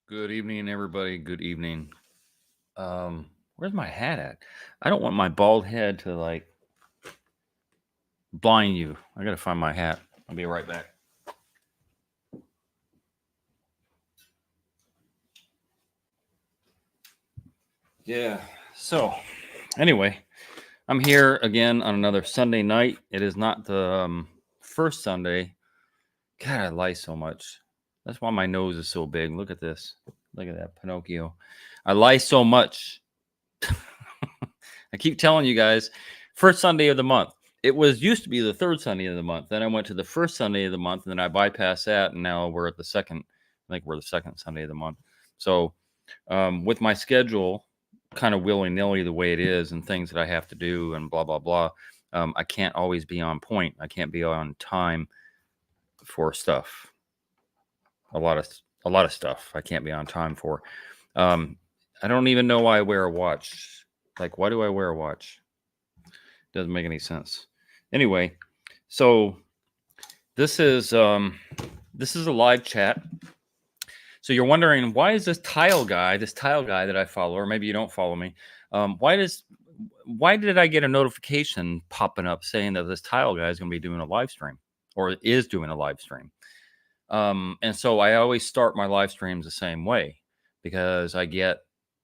Good evening, everybody. Good evening. Where's my hat at? I don't want my bald head to like blind you. I gotta find my hat. I'll be right back. Yeah. So, anyway, I'm here again on another Sunday night. It is not the first Sunday. God, I lie so much. That's why my nose is so big. Look at this. Look at that Pinocchio. I lie so much. I keep telling you guys, first Sunday of the month. It was used to be the third Sunday of the month. Then I went to the first Sunday of the month, and then I bypassed that, and now we're at the second. I think we're the second Sunday of the month. So, with my schedule kind of willy nilly the way it is, and things that I have to do, and blah blah blah, I can't always be on point. I can't be on time for stuff. A lot of stuff I can't be on time for. I don't even know why I wear a watch. Like, why do I wear a watch? Doesn't make any sense. Anyway, so this is a live chat. So you're wondering, why is this tile guy that I follow, or maybe you don't follow me, why did I get a notification popping up saying that this tile guy is going to be doing a live stream, or is doing a live stream? And so I always start my live streams the same way, because I get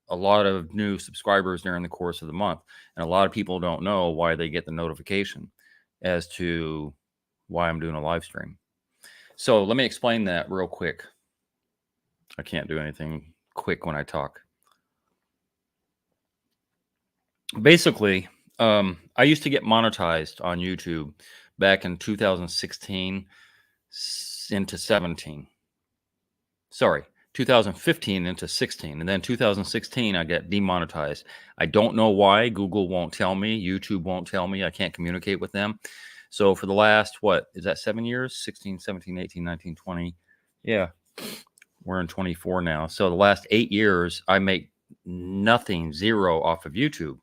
a lot of new subscribers during the course of the month, and a lot of people don't know why they get the notification as to why I'm doing a live stream. So let me explain that real quick. I can't do anything quick when I talk. Basically, I used to get monetized on YouTube back in 2016 into 17. Sorry, 2015 into 16, and then 2016 I got demonetized. I don't know why. Google won't tell me. YouTube won't tell me. I can't communicate with them. So for the last, what is that, 7 years? 16, 17, 18, 19, 20. Yeah, we're in 24 now. So the last 8 years I make nothing, zero off of YouTube.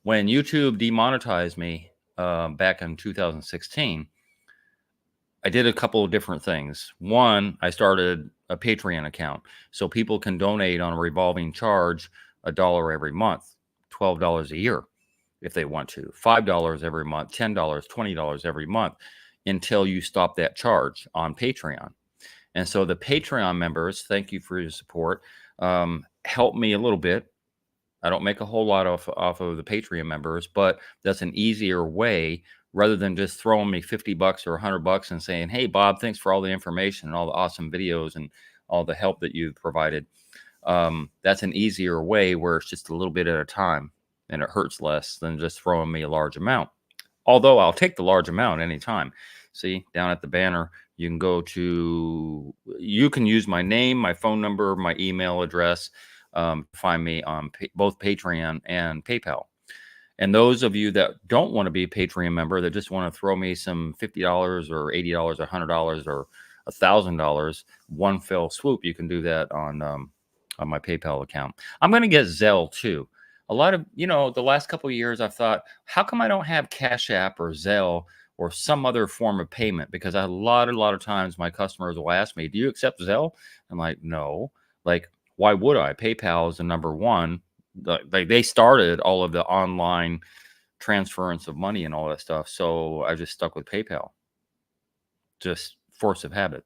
When YouTube demonetized me back in 2016, I did a couple of different things. One, I started a Patreon account so people can donate on a revolving charge, $1 every month, $12 a year if they want to, $5 every month, $10, $20 every month, until you stop that charge on Patreon. And so the Patreon members, thank you for your support, help me a little bit. I don't make a whole lot off of the Patreon members, but that's an easier way, rather than just throwing me $50 or $100 and saying, "Hey, Bob, thanks for all the information and all the awesome videos and all the help that you've provided." That's an easier way, where it's just a little bit at a time, and it hurts less than just throwing me a large amount. Although I'll take the large amount anytime. See, down at the banner, you can use my name, my phone number, my email address, find me on both Patreon and PayPal. And those of you that don't want to be a Patreon member, that just want to throw me some $50 or $80 or $100 or $1,000 one fell swoop, you can do that on my PayPal account. I'm going to get Zelle too. A lot of, the last couple of years, I've thought, how come I don't have Cash App or Zelle or some other form of payment? Because a lot of times my customers will ask me, "Do you accept Zelle?" I'm like, "No." Like, why would I? PayPal is the number one. They started all of the online transference of money and all that stuff. So I just stuck with PayPal. Just force of habit.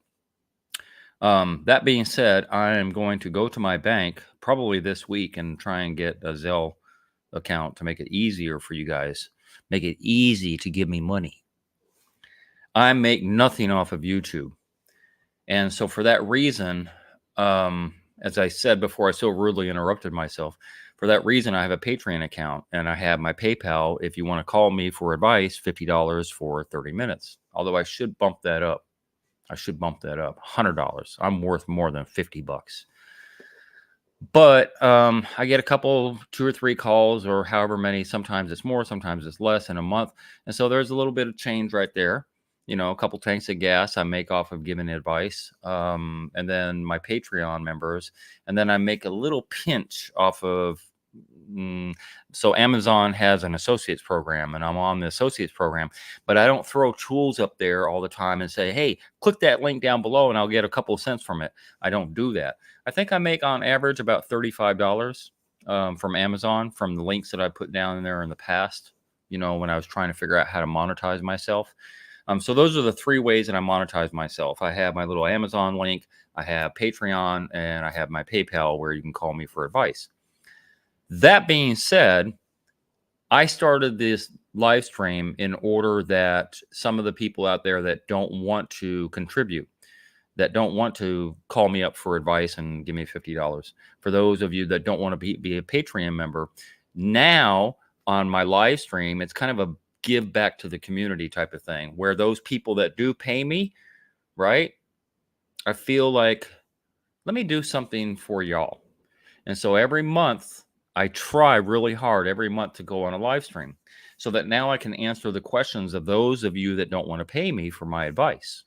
That being said, I am going to go to my bank probably this week and try and get a Zelle account to make it easier for you guys. Make it easy to give me money. I make nothing off of YouTube. And so for that reason, as I said before, I so rudely interrupted myself. For that reason, I have a Patreon account, and I have my PayPal. If you want to call me for advice, $50 for 30 minutes. Although I should bump that up. $100. I'm worth more than $50. But I get a couple, 2 or 3 calls, or however many. Sometimes it's more, sometimes it's less in a month. And so there's a little bit of change right there. A couple tanks of gas I make off of giving advice. And then my Patreon members. And then I make a little pinch off of So Amazon has an associates program, and I'm on the associates program, but I don't throw tools up there all the time and say, hey, click that link down below and I'll get a couple of cents from it. I don't do that. I think I make on average about $35 from Amazon from the links that I put down in there in the past, when I was trying to figure out how to monetize myself. So those are the three ways that I monetize myself. I have my little Amazon link, I have Patreon, and I have my PayPal where you can call me for advice. That being said, I started this live stream in order that some of the people out there that don't want to contribute, that don't want to call me up for advice and give me $50. For those of you that don't want to be a Patreon member, now on my live stream, it's kind of a give back to the community type of thing, where those people that do pay me, right? I feel like, let me do something for y'all. And so every month, I try really hard every month to go on a live stream so that now I can answer the questions of those of you that don't want to pay me for my advice.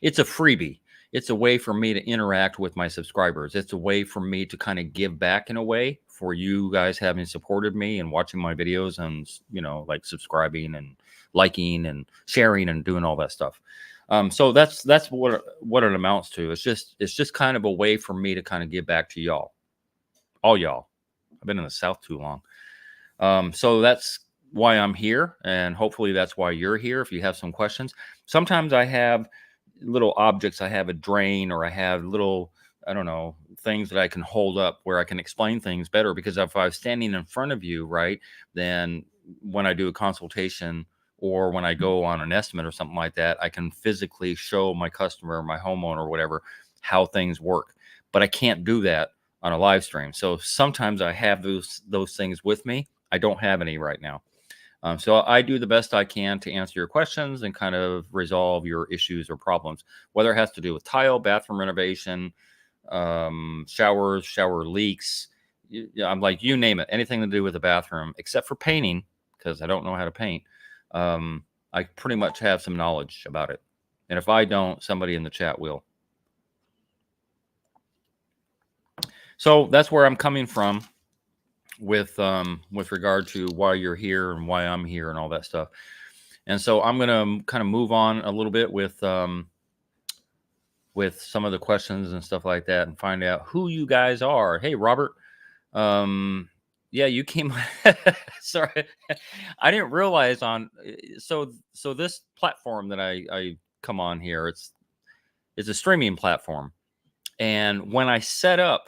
It's a freebie. It's a way for me to interact with my subscribers. It's a way for me to kind of give back in a way for you guys having supported me and watching my videos and, like subscribing and liking and sharing and doing all that stuff. So that's what it amounts to. It's just kind of a way for me to kind of give back to y'all. All y'all. I've been in the South too long. So that's why I'm here. And hopefully that's why you're here. If you have some questions, sometimes I have little objects. I have a drain, or I have little, I don't know, things that I can hold up where I can explain things better. Because if I was standing in front of you, right, then when I do a consultation or when I go on an estimate or something like that, I can physically show my customer, my homeowner, or whatever, how things work. But I can't do that on a live stream. So sometimes I have those things with me. I don't have any right now. So I do the best I can to answer your questions and kind of resolve your issues or problems, whether it has to do with tile, bathroom renovation, showers, shower leaks. I'm like, you name it, anything to do with the bathroom, except for painting, because I don't know how to paint. I pretty much have some knowledge about it. And if I don't, somebody in the chat will. So that's where I'm coming from with regard to why you're here and why I'm here and all that stuff. And so I'm going to kind of move on a little bit with some of the questions and stuff like that and find out who you guys are. Hey, Robert. Yeah, you came. Sorry. I didn't realize so this platform that I come on here, it's a streaming platform. And when I set up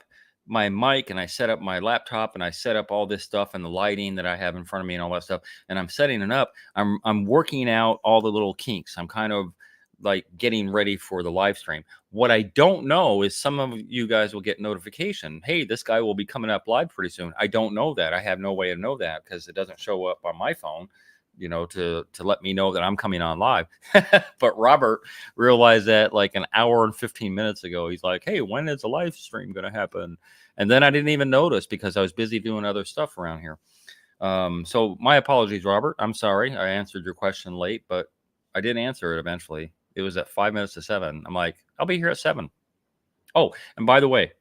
my mic and I set up my laptop and I set up all this stuff and the lighting that I have in front of me and all that stuff, and I'm setting it up, I'm working out all the little kinks. I'm kind of like getting ready for the live stream. What I don't know is some of you guys will get notification. Hey, this guy will be coming up live pretty soon. I don't know that. I have no way to know that because it doesn't show up on my phone, to let me know that I'm coming on live. But Robert realized that like an hour and 15 minutes ago. He's like, hey, when is the live stream going to happen? And then I didn't even notice because I was busy doing other stuff around here. So my apologies, Robert. I'm sorry. I answered your question late, but I did answer it eventually. It was at 5 minutes to 7. I'm like, I'll be here at 7. Oh, and by the way,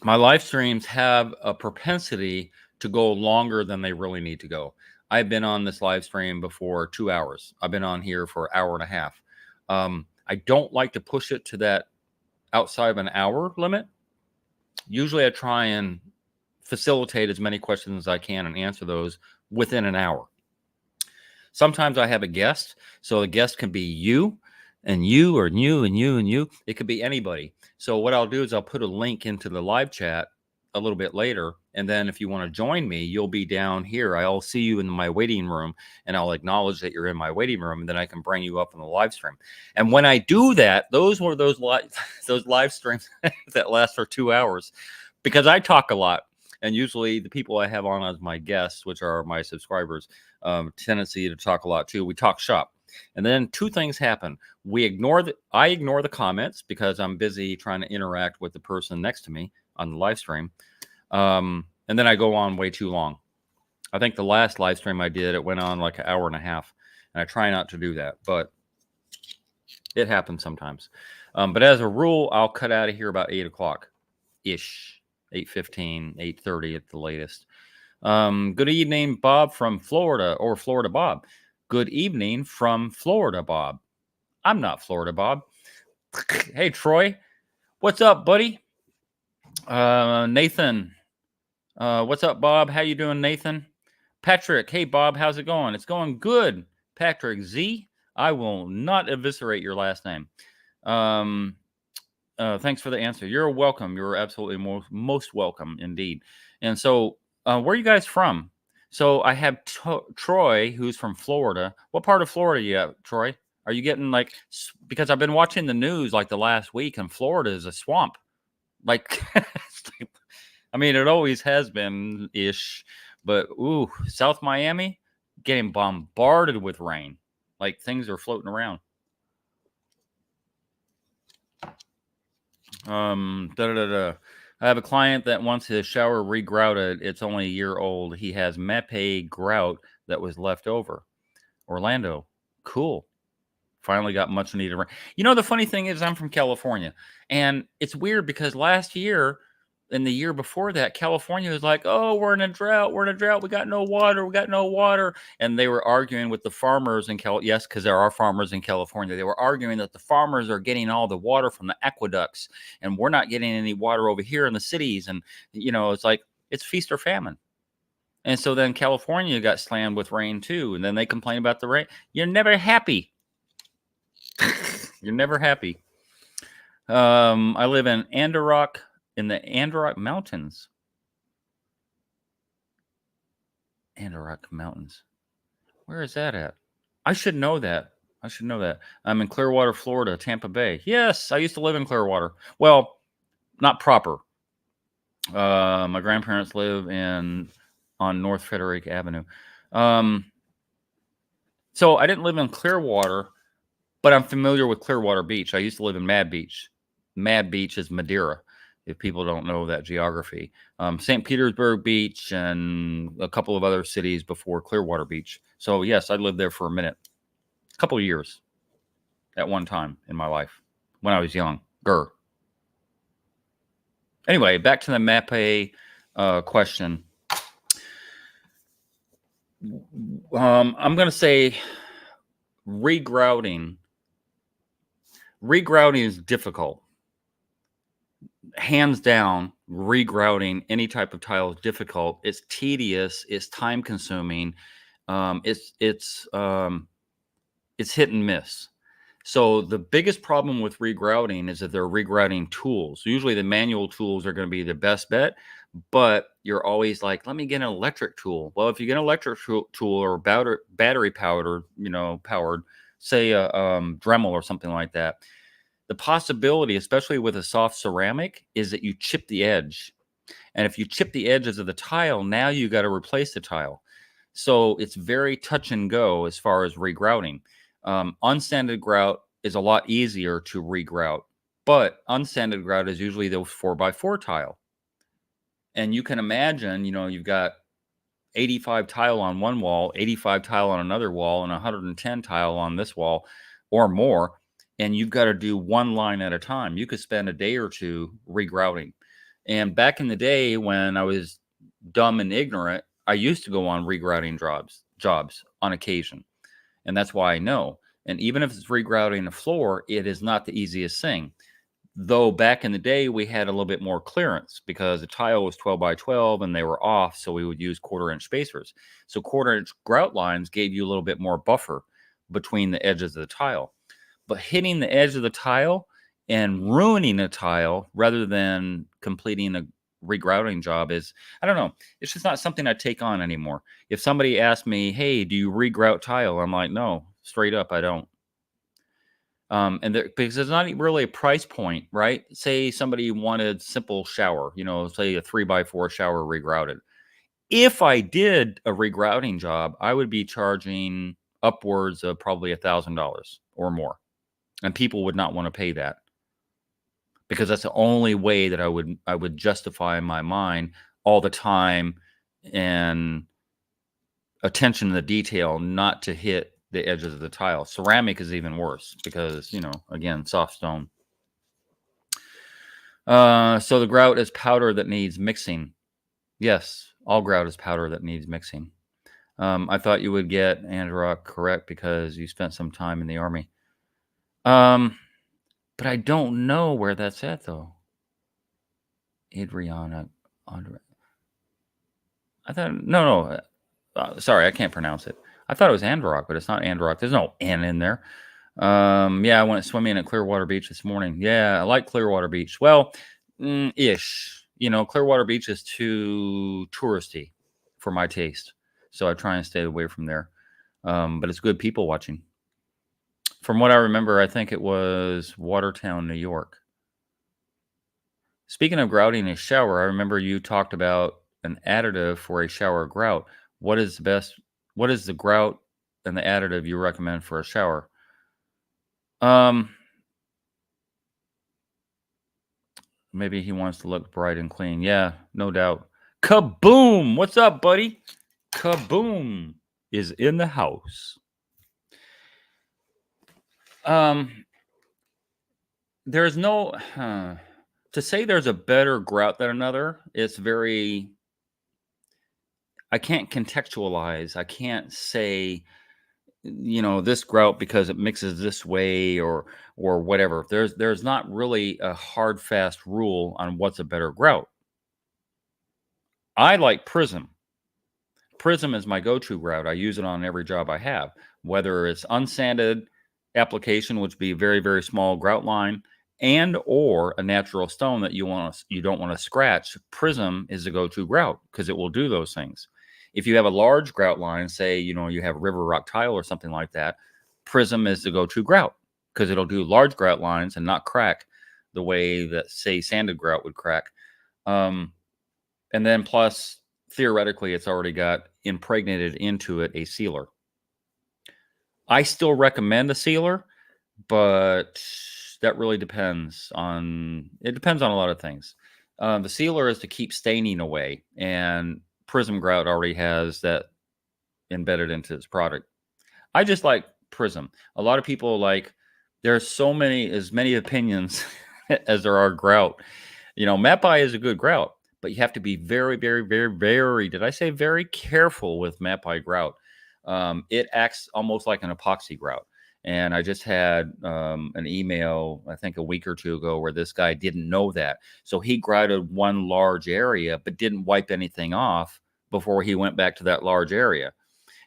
my live streams have a propensity to go longer than they really need to go. I've been on this live stream before 2 hours. I've been on here for an hour and a half. I don't like to push it to that outside of an hour limit. Usually I try and facilitate as many questions as I can and answer those within an hour. Sometimes I have a guest, so the guest can be you and you or you and you and you. It could be anybody. So what I'll do is I'll put a link into the live chat a little bit later. And then if you want to join me, you'll be down here. I'll see you in my waiting room and I'll acknowledge that you're in my waiting room. And then I can bring you up on the live stream. And when I do that, those live streams that last for 2 hours, because I talk a lot. And usually the people I have on as my guests, which are my subscribers, tendency to talk a lot too. We talk shop. And then two things happen. I ignore the comments because I'm busy trying to interact with the person next to me on the live stream. And then I go on way too long. I think the last live stream I did, it went on like an hour and a half. And I try not to do that, but it happens sometimes. But as a rule, I'll cut out of here about 8 o'clock-ish. 8:15, 8:30 at the latest. Good evening, Bob from Florida, or Florida Bob. Good evening from Florida, Bob. I'm not Florida Bob. Hey, Troy. What's up, buddy? Nathan. What's up, Bob? How you doing, Nathan? Patrick. Hey, Bob. How's it going? It's going good. Patrick Z. I will not eviscerate your last name. Thanks for the answer. You're welcome. You're absolutely most welcome indeed. And so, where are you guys from? So I have Troy, who's from Florida. What part of Florida you at, Troy? Are you getting like, because I've been watching the news like the last week, and Florida is a swamp. Like, I mean, it always has been ish, but ooh, South Miami getting bombarded with rain. Like things are floating around. I have a client that wants his shower regrouted. It's only a year old. He has Mape grout that was left over. Orlando, cool. Finally got much needed rain. You know, the funny thing is, I'm from California, and it's weird because last year and the year before that, California was like, "Oh, we're in a drought. We're in a drought. We got no water. We got no water." And they were arguing with the farmers in yes, because there are farmers in California. They were arguing that the farmers are getting all the water from the aqueducts, and we're not getting any water over here in the cities. And you know, it's like it's feast or famine. And so then California got slammed with rain too, and then they complain about the rain. You're never happy. You're never happy. I live in Andarok, in the Andarok Mountains. Andarok Mountains. Where is that at? I should know that. I should know that. I'm in Clearwater, Florida, Tampa Bay. Yes, I used to live in Clearwater. Well, not proper. My grandparents live on North Frederick Avenue. So I didn't live in Clearwater, but I'm familiar with Clearwater Beach. I used to live in Mad Beach. Mad Beach is Madeira, if people don't know that geography. St. Petersburg Beach and a couple of other cities before Clearwater Beach. So, yes, I lived there for a minute. A couple of years at one time in my life when I was young. Anyway, back to the MAPE question. I'm going to say regrouting. Regrouting is difficult. Hands down, regrouting any type of tile is difficult. It's tedious. It's time consuming. It's hit and miss. So the biggest problem with regrouting is that they're regrouting tools. Usually the manual tools are going to be the best bet, but you're always like, let me get an electric tool. Well, if you get an electric tool or battery powered, powered, say a Dremel or something like that, the possibility, especially with a soft ceramic, is that you chip the edge. And if you chip the edges of the tile, now you got to replace the tile. So it's very touch and go as far as regrouting. Unsanded grout is a lot easier to regrout, but unsanded grout is usually the 4x4 tile. And you can imagine, you've got 85 tile on one wall, 85 tile on another wall, and 110 tile on this wall or more. And you've got to do one line at a time. You could spend a day or two regrouting. And back in the day when I was dumb and ignorant, I used to go on regrouting jobs on occasion. And that's why I know. And even if it's regrouting a floor, it is not the easiest thing. Though back in the day, we had a little bit more clearance because the tile was 12 by 12 and they were off. So we would use 1/4-inch spacers. So 1/4-inch grout lines gave you a little bit more buffer between the edges of the tile. But hitting the edge of the tile and ruining a tile rather than completing a regrouting job is, I don't know, it's just not something I take on anymore. If somebody asked me, hey, do you regrout tile? I'm like, no, straight up, I don't. Because there's not really a price point, right? Say somebody wanted simple shower, say a 3x4 shower regrouted. If I did a regrouting job, I would be charging upwards of probably $1,000 or more. And people would not want to pay that because that's the only way that I would justify in my mind all the time and attention to detail not to hit the edges of the tile. Ceramic is even worse because, again, soft stone. So the grout is powder that needs mixing. Yes, all grout is powder that needs mixing. I thought you would get Androck correct because you spent some time in the army. But I don't know where that's at though. Adriana, Andre. I thought no. Sorry, I can't pronounce it. I thought it was Androck, but it's not Androck. There's no N in there. Yeah, I went swimming at Clearwater Beach this morning. Yeah, I like Clearwater Beach. Well, ish. You know, Clearwater Beach is too touristy for my taste, so I try and stay away from there. But it's good people watching. From what I remember, I think it was Watertown, New York. Speaking of grouting a shower, I remember you talked about an additive for a shower grout. What is the best? What is the grout and the additive you recommend for a shower? Um, Maybe he wants to look bright and clean. Yeah, no doubt. Kaboom! What's up, buddy? Kaboom is in the house. There's no to say there's a better grout than another. It's very. I can't contextualize. I can't say this grout because it mixes this way or whatever. There's not really a hard fast rule on what's a better grout. I like Prism. Prism is my go-to grout. I use it on every job I have, whether it's unsanded application, which would be very, very small grout line, and or a natural stone that you don't want to scratch. Prism is the go-to grout because it will do those things. If you have a large grout line, say you have river rock tile or something like that, Prism is the go-to grout because it'll do large grout lines and not crack the way that, say, sanded grout would crack. And then plus, theoretically, it's already got impregnated into it a sealer. I still recommend a sealer, but that really depends on a lot of things. The sealer is to keep staining away, and Prism Grout already has that embedded into its product. I just like Prism. A lot of people there's as many opinions as there are grout. Mapai is a good grout, but you have to be very, very, very, very, did I say very careful with Mapai grout? It acts almost like an epoxy grout. And I just had an email, I think a week or two ago, where this guy didn't know that. So he grouted one large area, but didn't wipe anything off before he went back to that large area.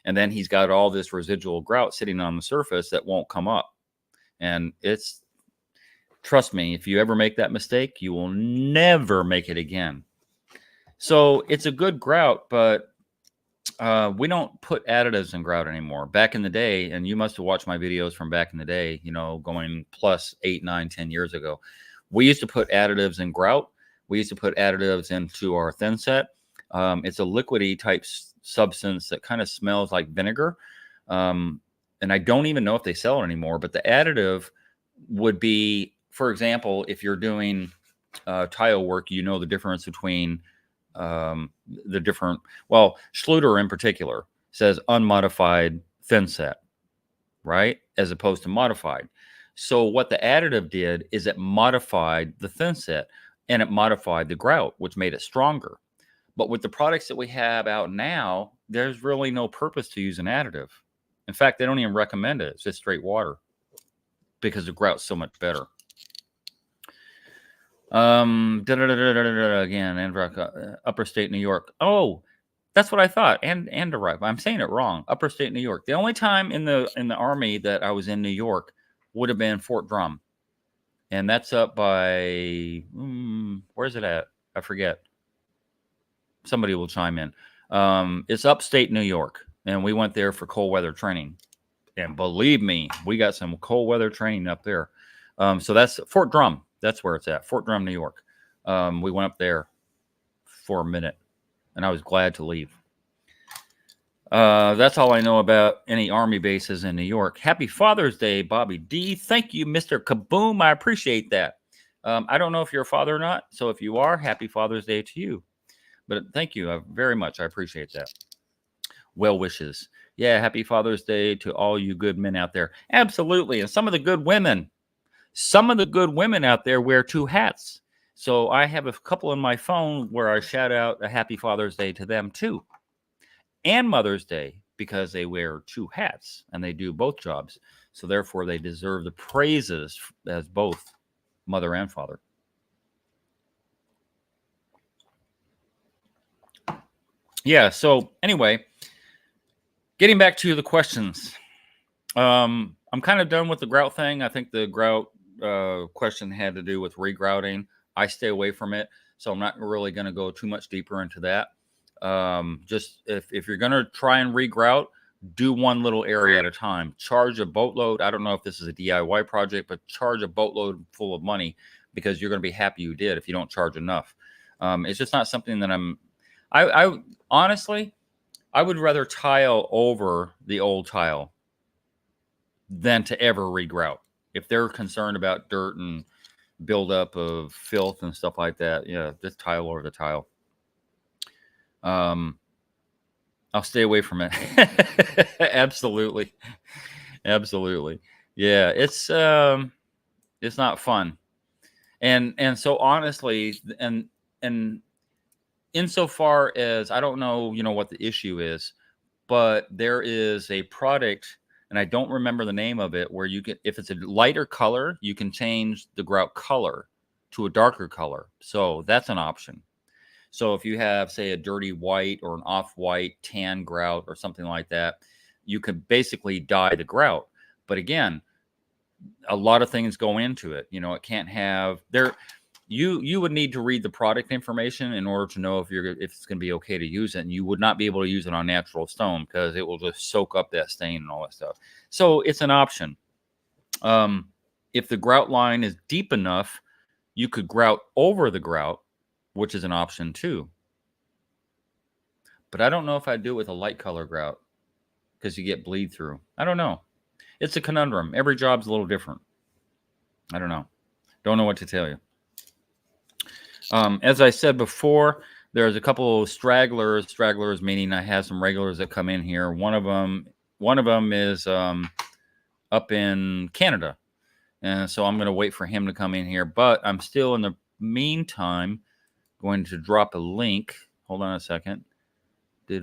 And then he's got all this residual grout sitting on the surface that won't come up. And trust me, if you ever make that mistake, you will never make it again. So it's a good grout, but we don't put additives in grout anymore. Back in the day, and you must have watched my videos from back in the day, going plus 8, 9, 10 years ago, we used to put additives in grout. We used to put additives into our thin set. It's a liquidy type substance that kind of smells like vinegar. And I don't even know if they sell it anymore, but the additive would be, for example, if you're doing tile work, the difference between Schluter in particular says unmodified thin set, right? As opposed to modified. So what the additive did is it modified the thin set and it modified the grout, which made it stronger. But with the products that we have out now, there's really no purpose to use an additive. In fact, they don't even recommend it. It's just straight water because the grout's so much better. Again, Androck, Upper State New York. Oh, that's what I thought. Androck. I'm saying it wrong. Upper State New York. The only time in the Army that I was in New York would have been Fort Drum, and that's up by where's it at? I forget. Somebody will chime in. It's upstate New York, and we went there for cold weather training. And believe me, we got some cold weather training up there. So that's Fort Drum. That's where it's at, Fort Drum, New York. We went up there for a minute, and I was glad to leave. That's all I know about any Army bases in New York. Happy Father's Day, Bobby D. Thank you, Mr. Kaboom. I appreciate that. I don't know if you're a father or not, so if you are, happy Father's Day to you. But thank you very much. I appreciate that. Well wishes. Yeah, happy Father's Day to all you good men out there. Absolutely. And some of the good women out there wear two hats. So I have a couple in my phone where I shout out a happy Father's Day to them too, and Mother's Day, because they wear two hats and they do both jobs. So therefore, they deserve the praises as both mother and father. Yeah. So anyway, getting back to the questions. I'm kind of done with the grout thing. I think the grout question had to do with regrouting. I stay away from it, so I'm not really going to go too much deeper into that. Just if you're going to try and regrout, do one little area at a time. Charge a boatload. I don't know if this is a DIY project, but charge a boatload full of money, because you're going to be happy you did if you don't charge enough. It's just not something that I honestly, I would rather tile over the old tile than to ever regrout. If they're concerned about dirt and buildup of filth and stuff like that, yeah, just tile over the tile. I'll stay away from it. Absolutely. Absolutely. Yeah, it's not fun. And so honestly, and insofar as I don't know, what the issue is, but there is a product, and I don't remember the name of it, where you can, if it's a lighter color, you can change the grout color to a darker color. So that's an option. So if you have, say, a dirty white or an off-white tan grout or something like that, you could basically dye the grout. But again, a lot of things go into it. It can't have there. You would need to read the product information in order to know if it's going to be okay to use it, and you would not be able to use it on natural stone because it will just soak up that stain and all that stuff. So it's an option. If the grout line is deep enough, you could grout over the grout, which is an option too. But I don't know if I'd do it with a light color grout because you get bleed through. I don't know. It's a conundrum. Every job's a little different. I don't know. Don't know what to tell you. As I said before, there's a couple of stragglers. Stragglers meaning I have some regulars that come in here. One of them is up in Canada, and so I'm going to wait for him to come in here. But I'm still in the meantime going to drop a link. Hold on a second. Where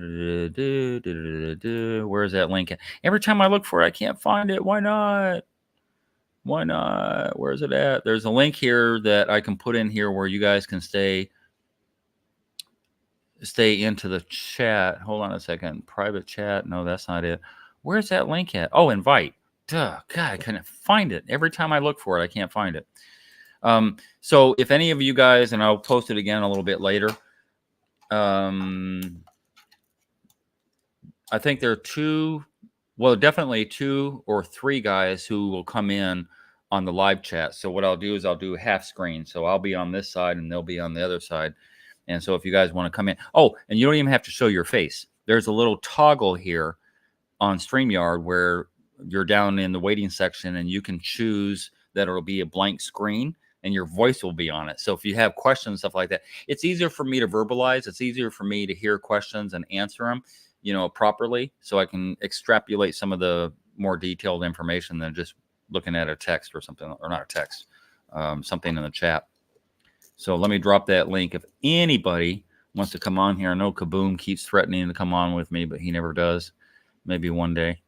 is that link at? Every time I look for it, I can't find it. Why not? Why not? Where is it at? There's a link here that I can put in here where you guys can stay into the chat. Hold on a second. Private chat. No, that's not it. Where's that link at? Oh, invite. Duh. God, I couldn't find it. Every time I look for it, I can't find it. So if any of you guys, and I'll post it again a little bit later. I think there are definitely 2 or 3 guys who will come in on the live chat. So what I'll do is I'll do half screen. So I'll be on this side and they'll be on the other side. And so if you guys want to come in, and you don't even have to show your face. There's a little toggle here on StreamYard where you're down in the waiting section and you can choose that it'll be a blank screen and your voice will be on it. So if you have questions, stuff like that, it's easier for me to verbalize. It's easier for me to hear questions and answer them, properly, so I can extrapolate some of the more detailed information than just looking at a text or something, or not a text, something in the chat. So let me drop that link. If anybody wants to come on here, I know Kaboom keeps threatening to come on with me, but he never does. Maybe one day.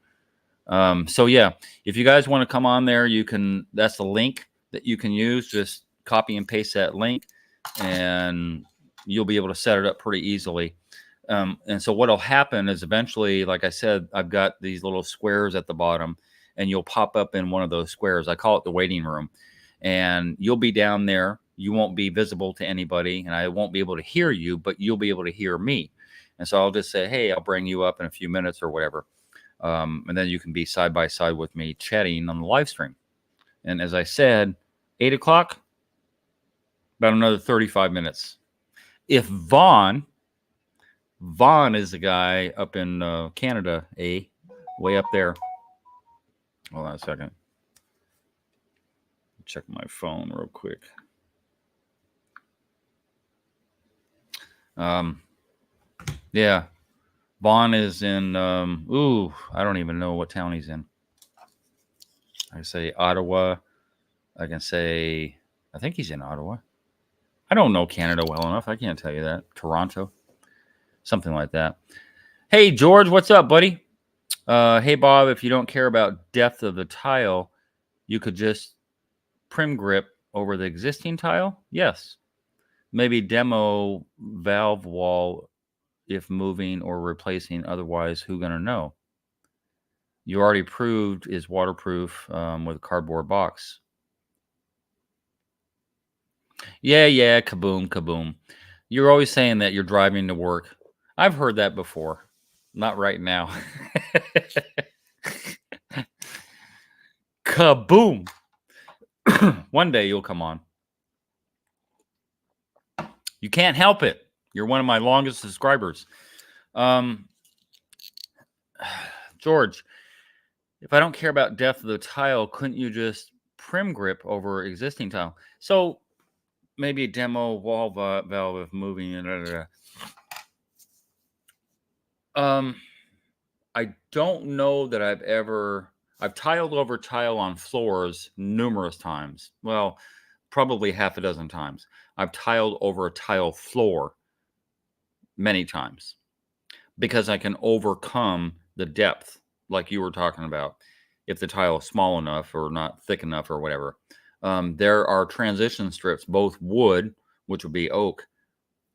So yeah, if you guys want to come on there, you can. That's the link that you can use. Just copy and paste that link, and you'll be able to set it up pretty easily. And so what'll happen is eventually, like I said, I've got these little squares at the bottom, and you'll pop up in one of those squares. I call it the waiting room, and you'll be down there. You won't be visible to anybody, and I won't be able to hear you, but you'll be able to hear me. And so I'll just say, hey, I'll bring you up in a few minutes or whatever. And then you can be side by side with me chatting on the live stream. And as I said, 8 o'clock, about another 35 minutes. If Vaughn is the guy up in Canada, way up there. Hold on a second. Check my phone real quick. Yeah. Vaughn is in, I don't even know what town he's in. I say Ottawa. I can say, I think he's in Ottawa. I don't know Canada well enough. I can't tell you that. Toronto, something like that. Hey, George, what's up, buddy? Hey, Bob, if you don't care about depth of the tile, you could just prim grip over the existing tile? Yes. Maybe demo valve wall if moving or replacing. Otherwise, who gonna know? You already proved is waterproof with a cardboard box. Yeah, kaboom, kaboom. You're always saying that you're driving to work. I've heard that before. Not right now. Kaboom. One day you'll come on. You can't help it. You're one of my longest subscribers. George, if I don't care about depth of the tile, couldn't you just prim grip over existing tile? So maybe demo wall valve if moving. I don't know that I've tiled over tile on floors numerous times. Well, probably half a dozen times. I've tiled over a tile floor many times because I can overcome the depth, like you were talking about, if the tile is small enough or not thick enough or whatever. There are transition strips, both wood, which would be oak,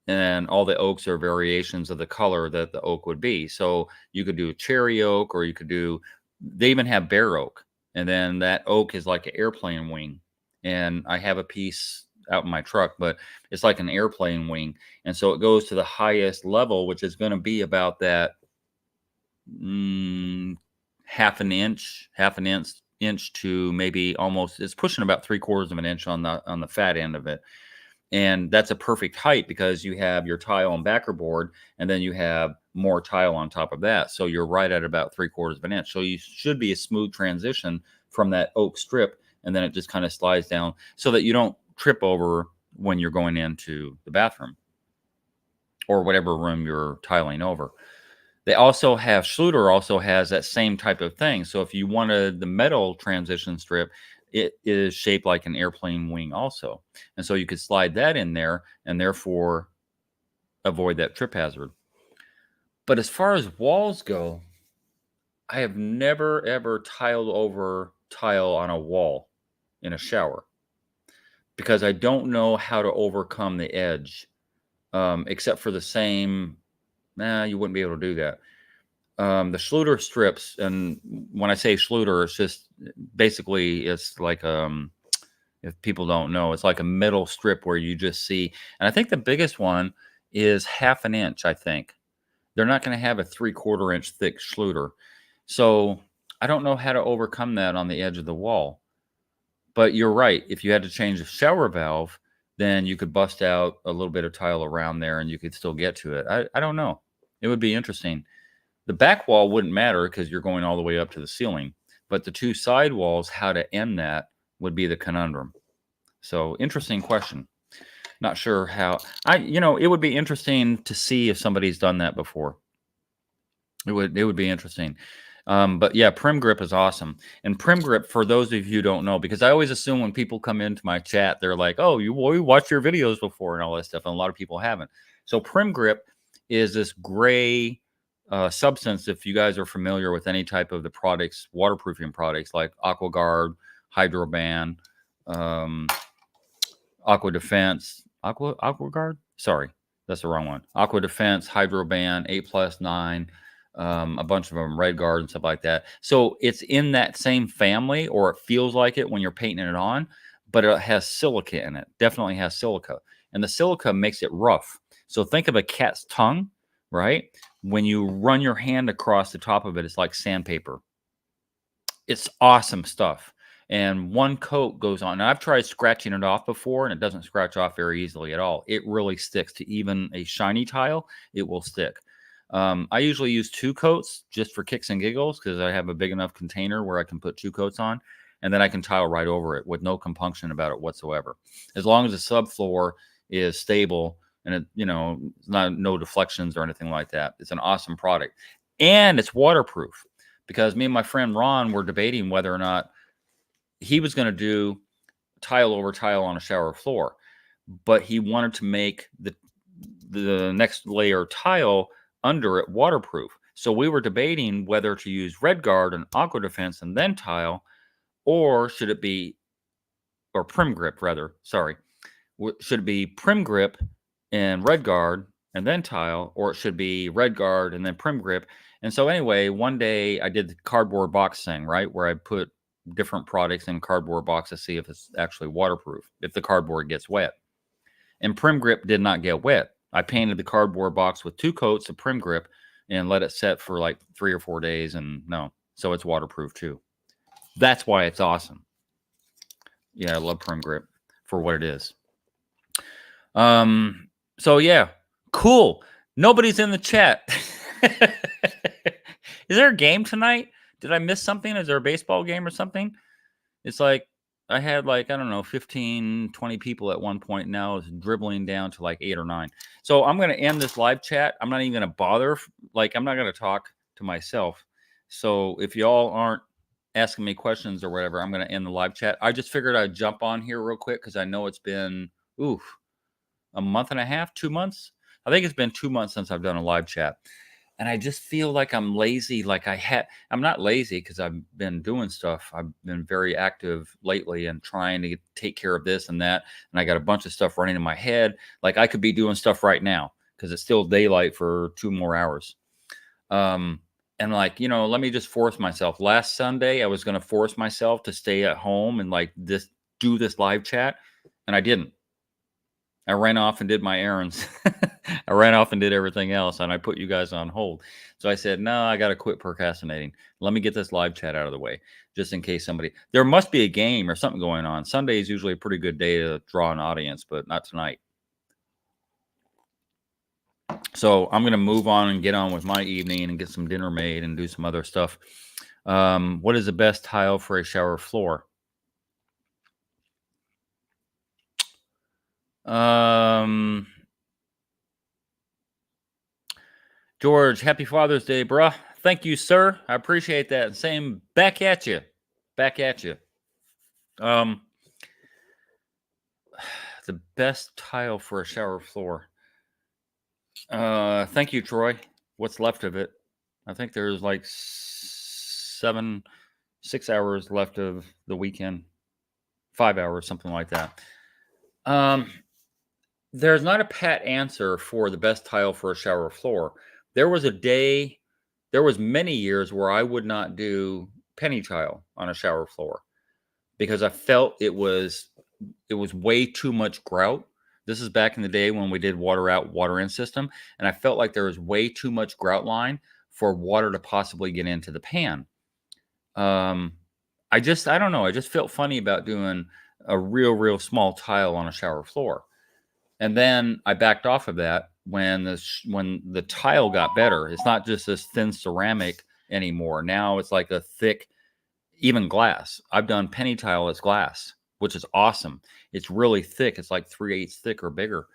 and all the oaks are variations of the color that the oak would be. So you could do cherry oak, or you could do, they even have bare oak. And then that oak is like an airplane wing. And I have a piece out in my truck, but it's like an airplane wing. And so it goes to the highest level, which is going to be about that half an inch to maybe almost, it's pushing about 3/4 of an inch on the fat end of it. And that's a perfect height because you have your tile and backer board, and then you have more tile on top of that. So you're right at about 3/4 of an inch. So you should be a smooth transition from that oak strip, and then it just kind of slides down so that you don't trip over when you're going into the bathroom or whatever room you're tiling over. They also have, Schluter also has that same type of thing. So if you wanted the metal transition strip, it is shaped like an airplane wing also. And so you could slide that in there and therefore avoid that trip hazard. But as far as walls go, I have never ever tiled over tile on a wall in a shower because I don't know how to overcome the edge, except for the same. Nah, you wouldn't be able to do that. The Schluter strips, and when I say Schluter, it's just basically it's like if people don't know, it's like a metal strip where you just see, and I think the biggest one is half an inch. I think they're not going to have a 3/4 inch thick Schluter, so I don't know how to overcome that on the edge of the wall. But you're right. If you had to change the shower valve, then you could bust out a little bit of tile around there, and you could still get to it. I don't know. It would be interesting. The back wall wouldn't matter because you're going all the way up to the ceiling, but the two side walls, how to end that would be the conundrum. So interesting question. Not sure how it would be interesting to see if somebody's done that before. It would be interesting. But yeah, Prim Grip is awesome. And Prim Grip, for those of you who don't know, because I always assume when people come into my chat, they're like, oh, we watched your videos before and all that stuff. And a lot of people haven't. So Prim Grip is this gray substance. If you guys are familiar with any type of the products, waterproofing products like AquaGuard, Hydroban, Aqua Defense, AquaGuard. Sorry, that's the wrong one. Aqua Defense, Hydroban, 8+9, a bunch of them, Red Guard and stuff like that. So it's in that same family, or it feels like it when you're painting it on, but it has silica in it. Definitely has silica, and the silica makes it rough. So think of a cat's tongue, right? When you run your hand across the top of it, it's like sandpaper. It's awesome stuff. And one coat goes on. Now, I've tried scratching it off before, and it doesn't scratch off very easily at all. It really sticks to even a shiny tile. It will stick. I usually use 2 coats just for kicks and giggles because I have a big enough container where I can put 2 coats on, and then I can tile right over it with no compunction about it whatsoever. As long as the subfloor is stable and it, no deflections or anything like that. It's an awesome product, and it's waterproof. Because me and my friend Ron were debating whether or not he was going to do tile over tile on a shower floor. but he wanted to make the next layer tile under it waterproof. So we were debating whether to use Red Guard and Aqua Defense and then tile, or should it be, or Prim Grip rather, sorry. Should it be Prim Grip and Red Guard and then tile, or it should be Red Guard and then Prim Grip? And so anyway, one day I did the cardboard box thing, right, where I put different products in cardboard box to see if it's actually waterproof, if the cardboard gets wet. And Prim Grip did not get wet. I painted the cardboard box with 2 coats of Prim Grip and let it set for like 3 or 4 days, and no, so it's waterproof too. That's why it's awesome. Yeah, I love Prim Grip for what it is. So yeah, cool. Nobody's in the chat. Is there a game tonight? Did I miss something? Is there a baseball game or something? It's like I had like, I don't know, 15, 20 people at one point. Now it's dribbling down to like 8 or 9. So I'm going to end this live chat. I'm not even going to bother. Like, I'm not going to talk to myself. So if y'all aren't asking me questions or whatever, I'm going to end the live chat. I just figured I'd jump on here real quick because I know it's been, a month and a half, 2 months. I think it's been 2 months since I've done a live chat. And I just feel like I'm lazy. Like I'm not lazy because I've been doing stuff. I've been very active lately and trying to take care of this and that. And I got a bunch of stuff running in my head. Like I could be doing stuff right now because it's still daylight for 2 more hours. And like, let me just force myself. Last Sunday, I was going to force myself to stay at home and like do this live chat. And I didn't. I ran off and did my errands. I ran off and did everything else, and I put you guys on hold. So I said, no, I got to quit procrastinating. Let me get this live chat out of the way, just in case there must be a game or something going on. Sunday is usually a pretty good day to draw an audience, but not tonight. So I'm going to move on and get on with my evening and get some dinner made and do some other stuff. What is the best tile for a shower floor? George, happy Father's Day, bruh. Thank you, sir. I appreciate that. Same back at you. Back at you. The best tile for a shower floor. Thank you, Troy. What's left of it? I think there's like 6 hours left of the weekend. 5 hours, something like that. There's not a pat answer for the best tile for a shower floor. There was many years where I would not do penny tile on a shower floor because I felt it was way too much grout. This is back in the day when we did water out, water in system, and I felt like there was way too much grout line for water to possibly get into the pan. I don't know. I just felt funny about doing a real small tile on a shower floor. And then I backed off of that when the tile got better. It's not just this thin ceramic anymore. Now it's like a thick, even glass. I've done penny tile as glass, which is awesome. It's really thick. It's like 3/8 thick or bigger.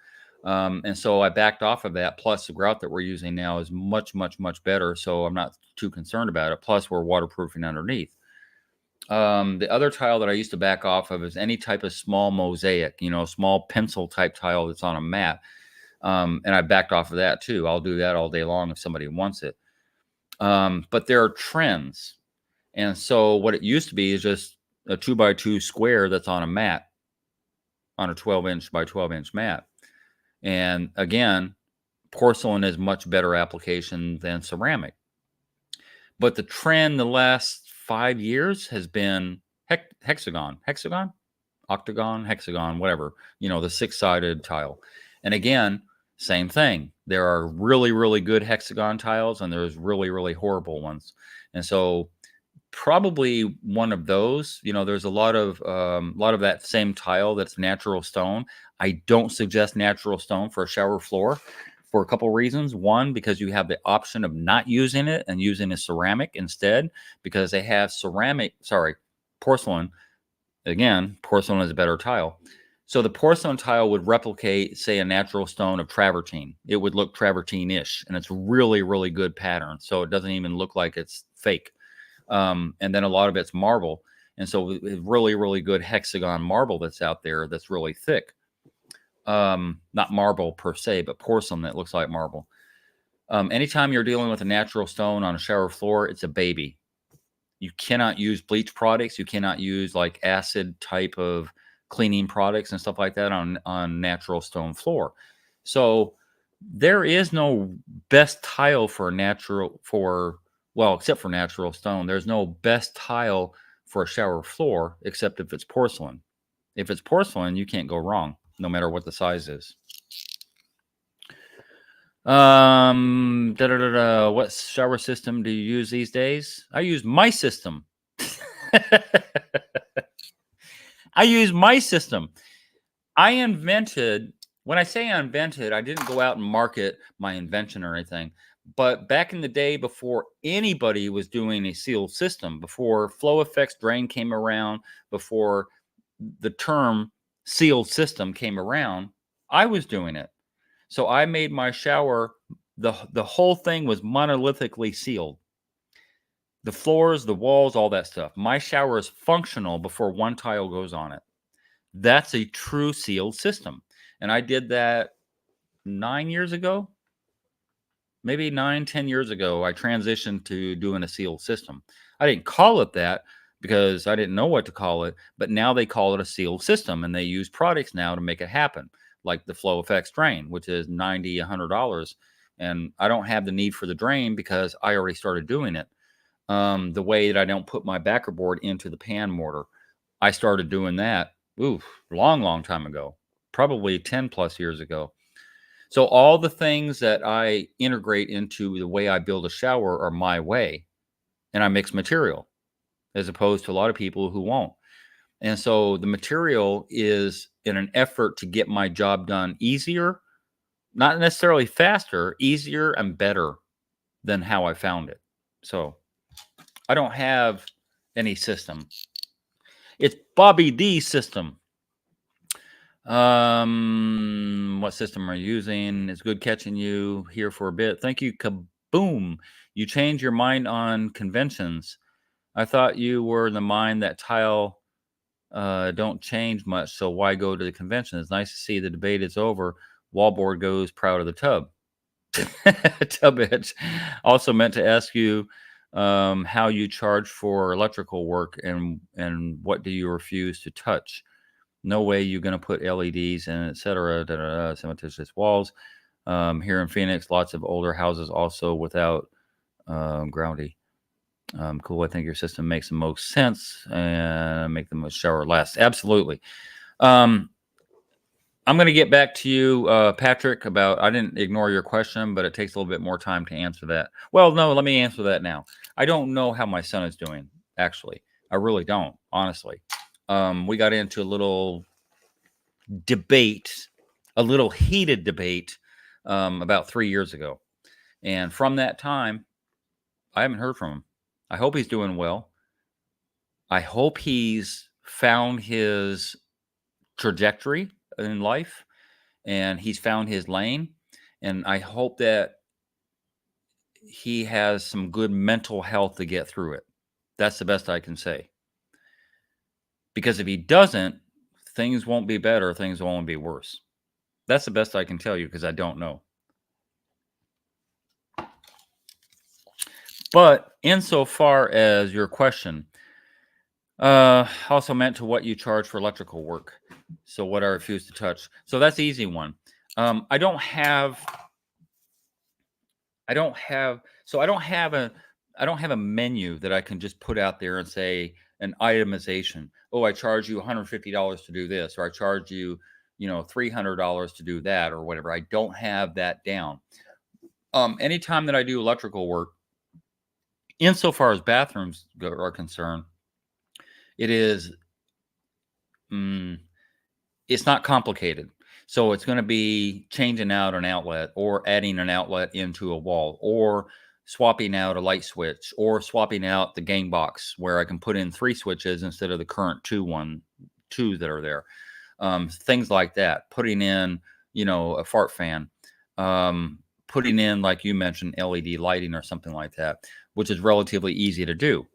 And so I backed off of that. Plus the grout that we're using now is much better. So I'm not too concerned about it. Plus we're waterproofing underneath. The other tile that I used to back off of is any type of small mosaic, small pencil type tile that's on a mat. And I backed off of that too. I'll do that all day long if somebody wants it. But there are trends. And so what it used to be is just a 2x2 square that's on a mat, on a 12-inch by 12-inch mat. And again, porcelain is much better application than ceramic. But the trend the last 5 years has been hexagon, octagon, hexagon, whatever, the 6-sided tile. And again, same thing. There are really good hexagon tiles and there's really horrible ones. And so probably one of those, there's a lot of that same tile that's natural stone. I don't suggest natural stone for a shower floor for a couple reasons. One, because you have the option of not using it and using a ceramic instead, because they have porcelain. Again, porcelain is a better tile. So the porcelain tile would replicate, say, a natural stone of travertine. It would look travertine-ish, and it's really good pattern. So it doesn't even look like it's fake. And then a lot of it's marble. And so it's really good hexagon marble that's out there that's really thick. not marble per se, but porcelain that looks like marble. Anytime you're dealing with a natural stone on a shower floor, it's a baby. You cannot use bleach products. You cannot use like acid type of cleaning products and stuff like that on natural stone floor. So there is no best tile for except for natural stone. There's no best tile for a shower floor except if it's porcelain. If it's porcelain, you can't go wrong, no matter what the size is. What shower system do you use these days? I use my system. I use my system. When I say I invented, I didn't go out and market my invention or anything. But back in the day, before anybody was doing a sealed system, before flow effects drain came around, before the term sealed system came around, I was doing it. So I made my shower, the whole thing was monolithically sealed. The floors, the walls, all that stuff. My shower is functional before one tile goes on it. That's a true sealed system. And I did that 9 years ago. Maybe 9, 10 years ago, I transitioned to doing a sealed system. I didn't call it that because I didn't know what to call it, but now they call it a sealed system, and they use products now to make it happen, like the Flow Effects Drain, which is $90, $100. And I don't have the need for the drain because I already started doing it. The way that I don't put my backer board into the pan mortar, I started doing that, long time ago, probably 10 plus years ago. So all the things that I integrate into the way I build a shower are my way, and I mix material as opposed to a lot of people who won't. And so the material is in an effort to get my job done easier, not necessarily faster, easier and better than how I found it. So I don't have any system. It's Bobby D's system. What system are you using? It's good catching you here for a bit. Thank you, Kaboom. You changed your mind on conventions. I thought you were the mind that tile don't change much, so why go to the convention? It's nice to see the debate is over. Wallboard goes proud of the tub. Tub edge. Also meant to ask you how you charge for electrical work and what do you refuse to touch? No way you're going to put LEDs and etc. Cementitious walls. Here in Phoenix, lots of older houses also without groundy. Cool. I think your system makes the most sense and make the most shower last. Absolutely. I'm going to get back to you, Patrick, I didn't ignore your question, but it takes a little bit more time to answer that. Well, no, let me answer that now. I don't know how my son is doing, actually. I really don't, honestly. We got into a little debate, a little heated debate about 3 years ago. And from that time, I haven't heard from him. I hope he's doing well. I hope he's found his trajectory in life and he's found his lane. And I hope that he has some good mental health to get through it. That's the best I can say. Because if he doesn't, things won't be better. Things will only be worse. That's the best I can tell you because I don't know. But insofar as your question, also meant to what you charge for electrical work. So what I refuse to touch. So that's the easy one. I don't have a menu that I can just put out there and say an itemization. Oh, I charge you $150 to do this, or I charge you, $300 to do that, or whatever. I don't have that down. Anytime that I do electrical work, insofar as bathrooms are concerned, it is, it's not complicated. So it's going to be changing out an outlet or adding an outlet into a wall or swapping out a light switch or swapping out the game box where I can put in 3 switches instead of the current two that are there. Things like that. Putting in, a fart fan. Putting in, like you mentioned, LED lighting or something like that, which is relatively easy to do.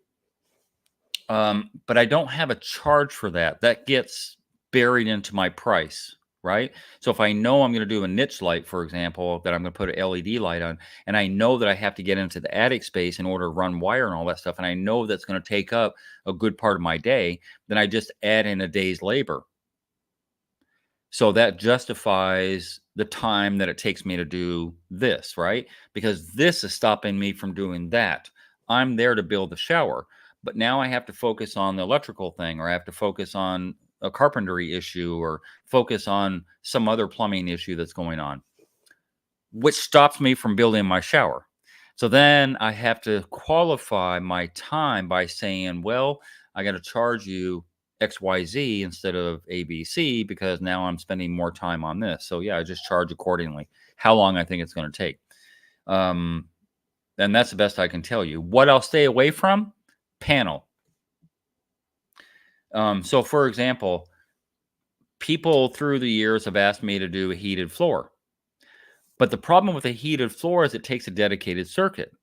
But I don't have a charge for that. That gets buried into my price. right? So if I know I'm going to do a niche light, for example, that I'm going to put an LED light on, and I know that I have to get into the attic space in order to run wire and all that stuff, and I know that's going to take up a good part of my day, then I just add in a day's labor. So that justifies the time that it takes me to do this, right? Because this is stopping me from doing that. I'm there to build the shower, but now I have to focus on the electrical thing, or I have to focus on a carpentry issue, or focus on some other plumbing issue that's going on, which stops me from building my shower. So then I have to qualify my time by saying, well, I got to charge you XYZ instead of ABC because now I'm spending more time on this. So yeah, I just charge accordingly, how long I think it's going to take. And that's the best I can tell you. What I'll stay away from, panel. So for example, people through the years have asked me to do a heated floor. But the problem with a heated floor is it takes a dedicated circuit.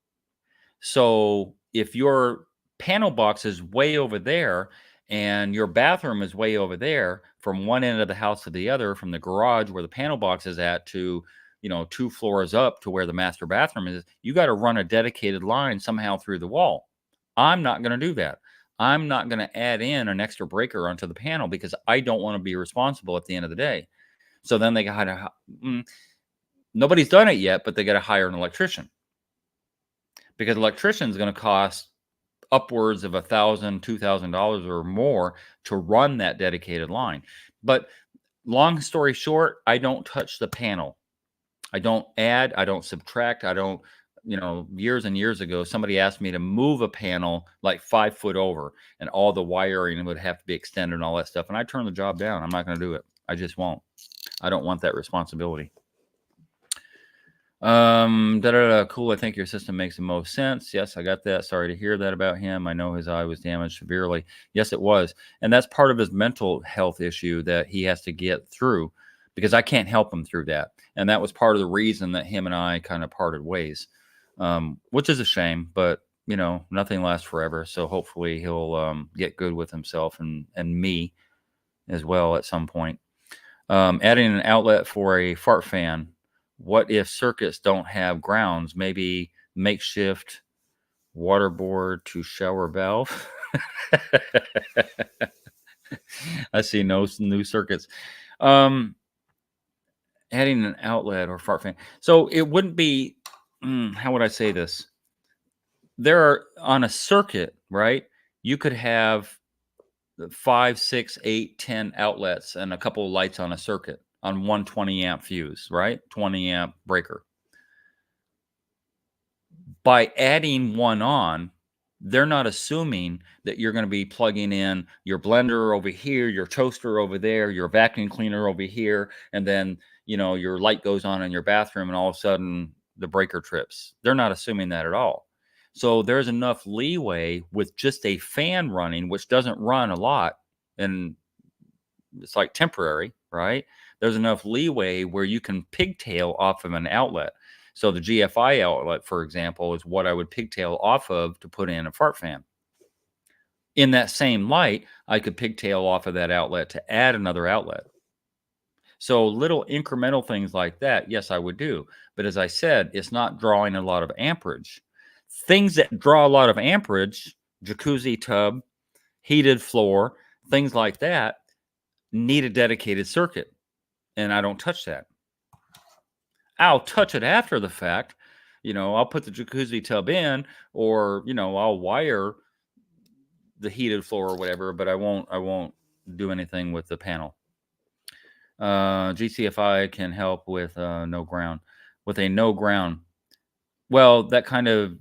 So if your panel box is way over there and your bathroom is way over there, from one end of the house to the other, from the garage where the panel box is at to, 2 floors up to where the master bathroom is, you got to run a dedicated line somehow through the wall. I'm not going to do that. I'm not going to add in an extra breaker onto the panel because I don't want to be responsible at the end of the day. So then they got to, nobody's done it yet, but they got to hire an electrician, because electrician is going to cost upwards of $1,000, $2,000 or more to run that dedicated line. But long story short, I don't touch the panel. I don't add, I don't subtract, I don't, years and years ago, somebody asked me to move a panel like 5 foot over, and all the wiring would have to be extended and all that stuff. And I turned the job down. I'm not going to do it. I just won't. I don't want that responsibility. Cool. I think your system makes the most sense. Yes, I got that. Sorry to hear that about him. I know his eye was damaged severely. Yes, it was. And that's part of his mental health issue that he has to get through, because I can't help him through that. And that was part of the reason that him and I kind of parted ways, which is a shame, but nothing lasts forever. So hopefully he'll get good with himself and me as well at some point. Adding an outlet for a fart fan. What if circuits don't have grounds? Maybe makeshift water board to shower valve. I see no new circuits. Adding an outlet or fart fan. So it wouldn't be, how would I say this? There are, on a circuit, right? You could have 5, 6, 8, 10 outlets and a couple of lights on a circuit on one 20 amp fuse, right? 20 amp breaker. By adding one on, they're not assuming that you're going to be plugging in your blender over here, your toaster over there, your vacuum cleaner over here, and then, your light goes on in your bathroom and all of a sudden the breaker trips. They're not assuming that at all. So there's enough leeway with just a fan running, which doesn't run a lot, and it's like temporary, right? There's enough leeway where you can pigtail off of an outlet. So the GFI outlet, for example, is what I would pigtail off of to put in a fart fan. In that same light, I could pigtail off of that outlet to add another outlet. So little incremental things like that, yes, I would do. But as I said, it's not drawing a lot of amperage. Things that draw a lot of amperage, jacuzzi tub, heated floor, things like that, need a dedicated circuit. And I don't touch that. I'll touch it after the fact. I'll put the jacuzzi tub in, or, I'll wire the heated floor or whatever, but I won't do anything with the panel. GCFI can help with no ground. With a no ground. Well, that kind of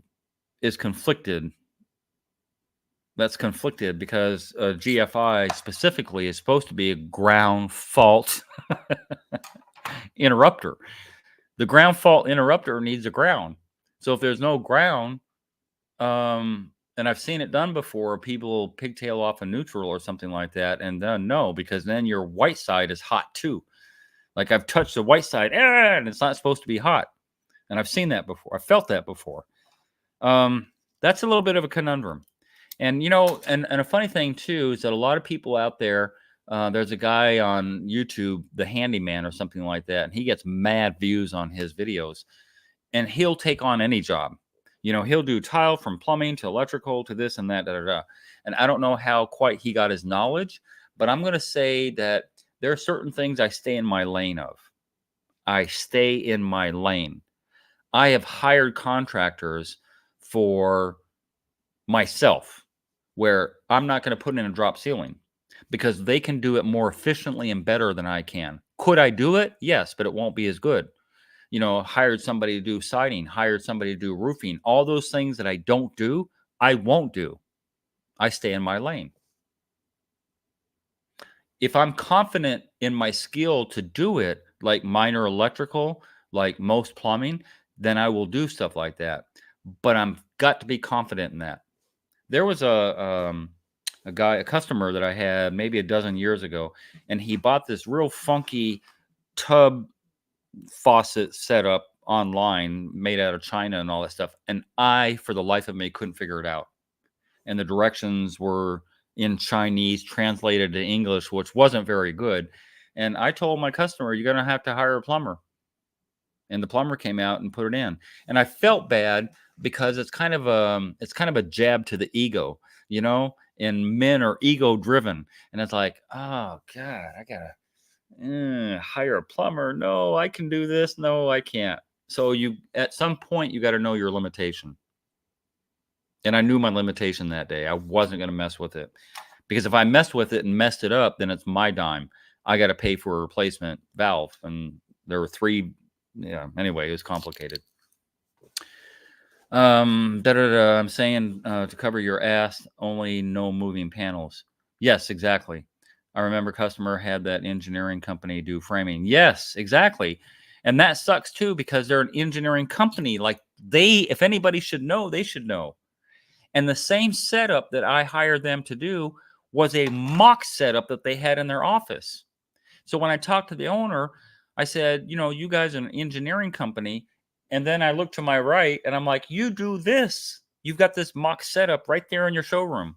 is conflicted. That's conflicted because GFI specifically is supposed to be a ground fault interrupter. The ground fault interrupter needs a ground. So if there's no ground, and I've seen it done before, people pigtail off a neutral or something like that, and then no, because then your white side is hot too. Like I've touched the white side, and it's not supposed to be hot. And I've seen that before. I've felt that before. That's a little bit of a conundrum. And and a funny thing too is that a lot of people out there There's a guy on YouTube, the handyman or something like that, and he gets mad views on his videos, and he'll take on any job. He'll do tile from plumbing to electrical to this and that, da, da, da. And I don't know how quite he got his knowledge, but I'm going to say that there are certain things I stay in my lane of. I stay in my lane. I have hired contractors for myself where I'm not going to put in a drop ceiling because they can do it more efficiently and better than I can. Could I do it? Yes, but it won't be as good. Hired somebody to do siding, hired somebody to do roofing, all those things that I don't do, I won't do. I stay in my lane. If I'm confident in my skill to do it, like minor electrical, like most plumbing, then I will do stuff like that. But I'm got to be confident in that. There was a customer that I had maybe a dozen years ago, and he bought this real funky tub faucet setup online made out of China and all that stuff. And I, for the life of me, couldn't figure it out. And the directions were in Chinese, translated to English, which wasn't very good. And I told my customer, "You're going to have to hire a plumber." And the plumber came out and put it in. And I felt bad because it's kind of a jab to the ego, and men are ego driven. And it's like, oh God, I gotta hire a plumber. No, I can do this. No, I can't. So at some point you got to know your limitation. And I knew my limitation that day. I wasn't going to mess with it because if I messed with it and messed it up, then it's my dime. I got to pay for a replacement valve. And there were 3. Yeah. Anyway, it was complicated. I'm saying to cover your ass, only no moving panels. Yes, exactly. I remember customer had that engineering company do framing. Yes, exactly. And that sucks too because they're an engineering company. Like if anybody should know, they should know. And the same setup that I hired them to do was a mock setup that they had in their office. So when I talked to the owner, I said, you guys are an engineering company. And then I looked to my right and I'm like, you do this. You've got this mock setup right there in your showroom,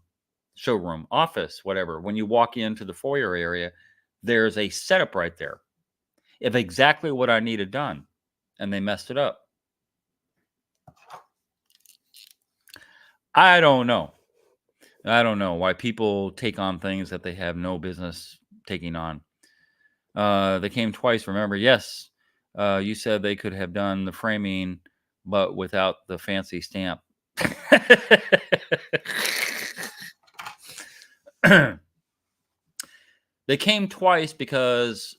office, whatever. When you walk into the foyer area, there's a setup right there of exactly what I needed done. And they messed it up. I don't know. Why people take on things that they have no business taking on. They came twice, remember? Yes. You said they could have done the framing, but without the fancy stamp. They came twice because,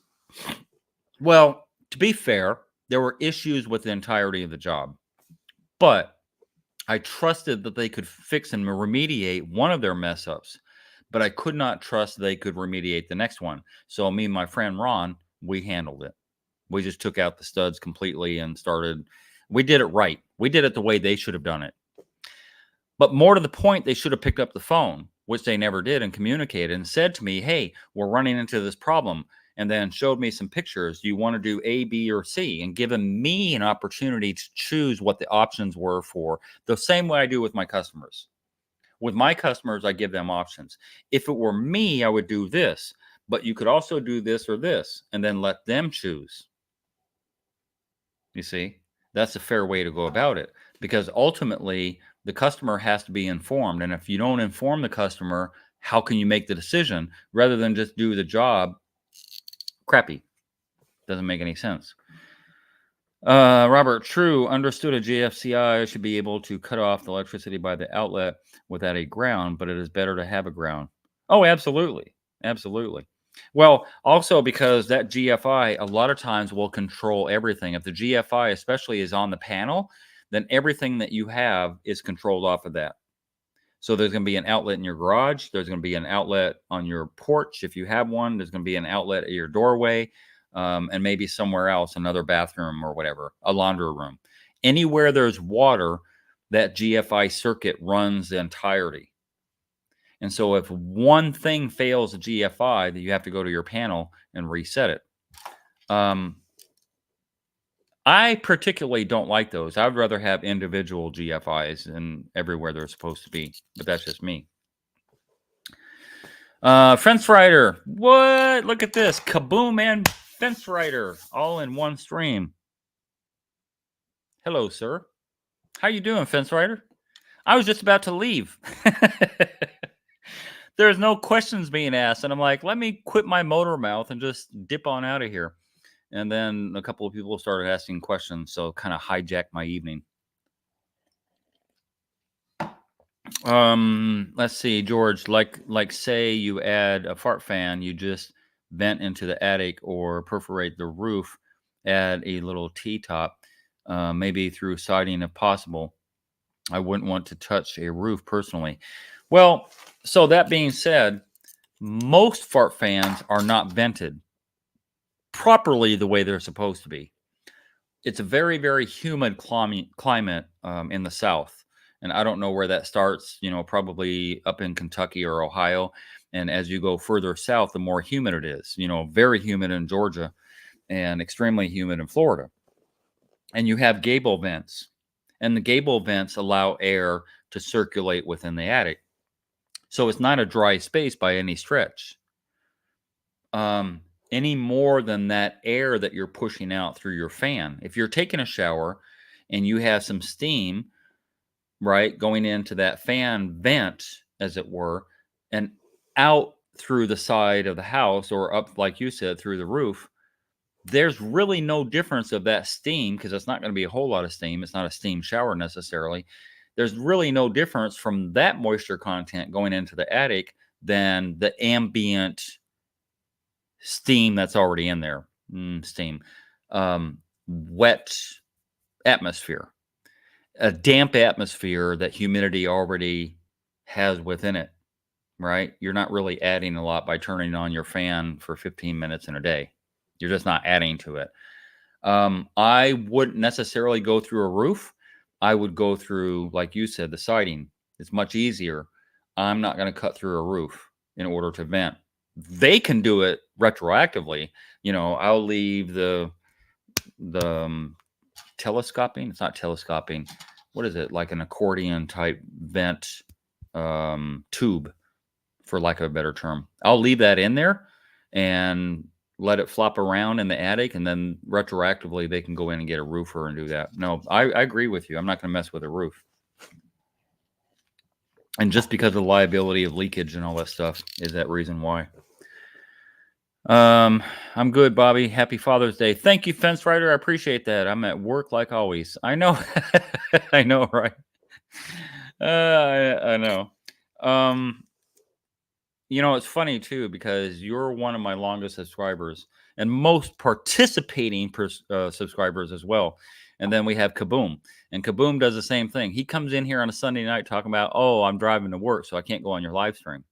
well, to be fair, there were issues with the entirety of the job. But I trusted that they could fix and remediate one of their mess ups, but I could not trust they could remediate the next one. So me and my friend Ron, we handled it. We just took out the studs completely and we did it right. We did it the way they should have done it. But more to the point, they should have picked up the phone, which they never did, and communicated and said to me, "Hey, we're running into this problem." And then showed me some pictures. Do you want to do A, B, or C? And given me an opportunity to choose what the options were for the same way I do with my customers. With my customers, I give them options. If it were me, I would do this, but you could also do this or this, and then let them choose. You see, that's a fair way to go about it because ultimately the customer has to be informed. And if you don't inform the customer, how can you make the decision rather than just do the job crappy? Doesn't make any sense. Robert, true. Understood a GFCI should be able to cut off the electricity by the outlet without a ground, but it is better to have a ground. Oh, absolutely. Absolutely. Well, also because that GFI a lot of times will control everything. If the GFI especially is on the panel, then everything that you have is controlled off of that. So there's going to be an outlet in your garage. There's going to be an outlet on your porch if you have one. There's going to be an outlet at your doorway, and maybe somewhere else, another bathroom or whatever, a laundry room. Anywhere there's water, that GFI circuit runs the entirety. And so if one thing fails a GFI, then you have to go to your panel and reset it. I particularly don't like those. I would rather have individual GFIs and everywhere they're supposed to be, but that's just me. Fence Rider. What? Look at this. Kaboom and Fence Rider all in one stream. Hello, sir. How you doing, Fence Rider? I was just about to leave. There's no questions being asked, and I'm like, let me quit my motor mouth and just dip on out of here. And then a couple of people started asking questions, so kind of hijacked my evening. Let's see, George. Like, say you add a fart fan, you just vent into the attic or perforate the roof, add a little T-top, maybe through siding if possible. I wouldn't want to touch a roof personally. Well, so that being said, most fart fans are not vented properly the way they're supposed to be. It's a very, very humid climate in the South. And I don't know where that starts, probably up in Kentucky or Ohio. And as you go further south, the more humid it is, very humid in Georgia and extremely humid in Florida. And you have gable vents, and the gable vents allow air to circulate within the attic. So it's not a dry space by any stretch. Any more than that air that you're pushing out through your fan. If you're taking a shower and you have some steam, right, going into that fan vent, as it were, and out through the side of the house or up, like you said, through the roof, there's really no difference of that steam because it's not going to be a whole lot of steam. It's not a steam shower necessarily. There's really no difference from that moisture content going into the attic than the ambient steam that's already in there. Steam. Wet atmosphere. A damp atmosphere that humidity already has within it, right? You're not really adding a lot by turning on your fan for 15 minutes in a day. You're just not adding to it. I wouldn't necessarily go through a roof. I would go through, like you said, the siding. It's much easier. I'm not going to cut through a roof in order to vent. They can do it retroactively. I'll leave the telescoping. It's not telescoping. What is it? Like an accordion type vent tube, for lack of a better term. I'll leave that in there and let it flop around in the attic, and then retroactively they can go in and get a roofer and do that. No, I agree with you. I'm not going to mess with a roof. And just because of the liability of leakage and all that stuff is that reason why. I'm good, Bobby. Happy Father's Day. Thank you, Fence Rider. I appreciate that. I'm at work like always. I know. I know, right? I know. It's funny too because you're one of my longest subscribers and most participating subscribers as well. And then we have Kaboom, and Kaboom does the same thing. He comes in here on a Sunday night talking about, "Oh, I'm driving to work, so I can't go on your live stream."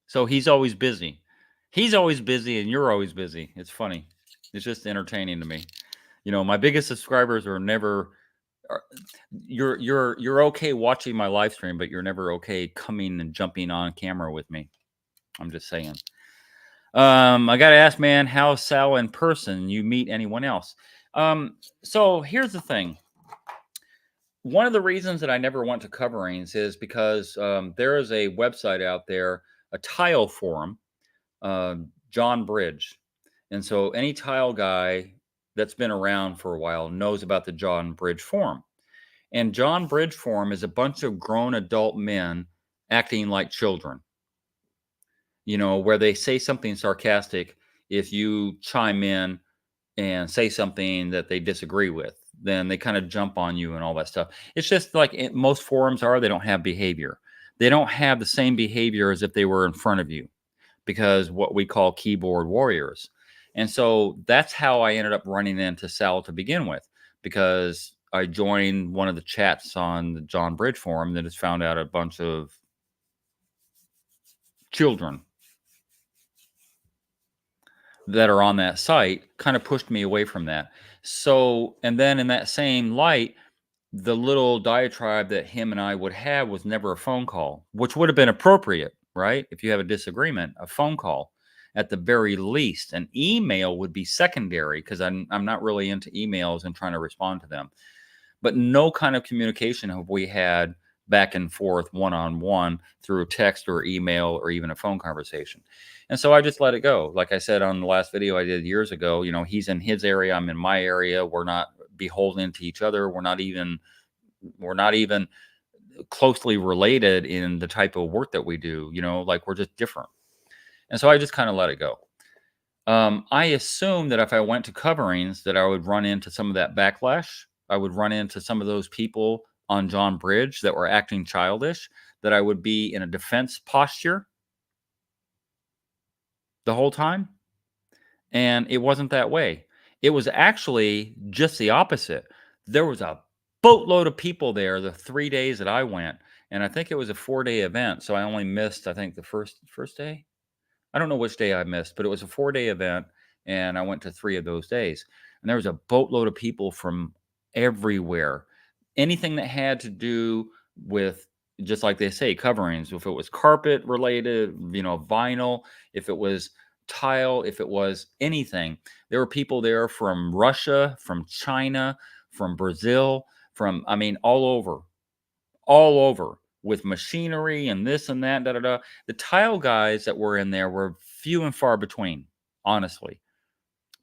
So he's always busy. He's always busy, and you're always busy. It's funny. It's just entertaining to me. My biggest subscribers are never. You're okay watching my live stream, but you're never okay coming and jumping on camera with me. I'm just saying. I gotta ask, man, how's Sal in person? You meet anyone else? So here's the thing. One of the reasons that I never went to coverings is because there is a website out there, a tile forum, John Bridge. And so any tile guy that's been around for a while knows about the John Bridge forum. And John Bridge forum is a bunch of grown adult men acting like children, where they say something sarcastic. If you chime in and say something that they disagree with, then they kind of jump on you and all that stuff. It's just like most forums are, they don't have behavior. They don't have the same behavior as if they were in front of you, because what we call keyboard warriors. And so that's how I ended up running into Sal to begin with, because I joined one of the chats on the John Bridge forum that has found out a bunch of children that are on that site, kind of pushed me away from that. So, and then in that same light, the little diatribe that him and I would have was never a phone call, which would have been appropriate, right? If you have a disagreement, a phone call at the very least. An email would be secondary because I'm not really into emails and trying to respond to them. But no kind of communication have we had back and forth one-on-one through text or email or even a phone conversation. And so I just let it go. Like I said on the last video I did years ago, he's in his area, I'm in my area. We're not beholden to each other. We're not even closely related in the type of work that we do, like we're just different. And so I just kind of let it go. I assume that if I went to coverings that I would run into some of that backlash. I would run into some of those people on John Bridge that were acting childish, that I would be in a defense posture the whole time. And it wasn't that way. It was actually just the opposite. There was a boatload of people there the 3 days that I went, and I think it was a 4-day event, so I only missed, I think, the first day? I don't know which day I missed, but it was a 4-day event, and I went to 3 of those days. And there was a boatload of people from everywhere. Anything that had to do with, just like they say, coverings, if it was carpet related, vinyl, if it was tile, if it was anything. There were people there from Russia, from China, from Brazil, I mean, all over with machinery and this and that, da da da. The tile guys that were in there were few and far between, honestly.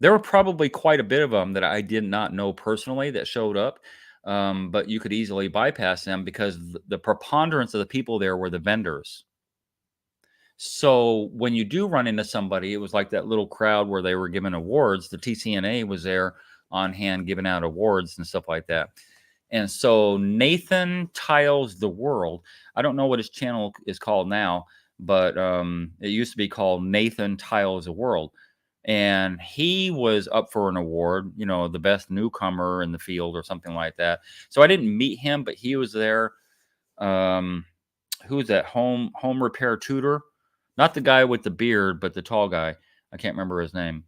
There were probably quite a bit of them that I did not know personally that showed up, but you could easily bypass them because the preponderance of the people there were the vendors. So when you do run into somebody, it was like that little crowd where they were giving awards. The TCNA was there on hand giving out awards and stuff like that. And so Nathan Tiles the World, I don't know what his channel is called now, but it used to be called Nathan Tiles the World. And he was up for an award, the best newcomer in the field or something like that. So I didn't meet him, but he was there. Who's that home repair tutor? Not the guy with the beard, but the tall guy. I can't remember his name.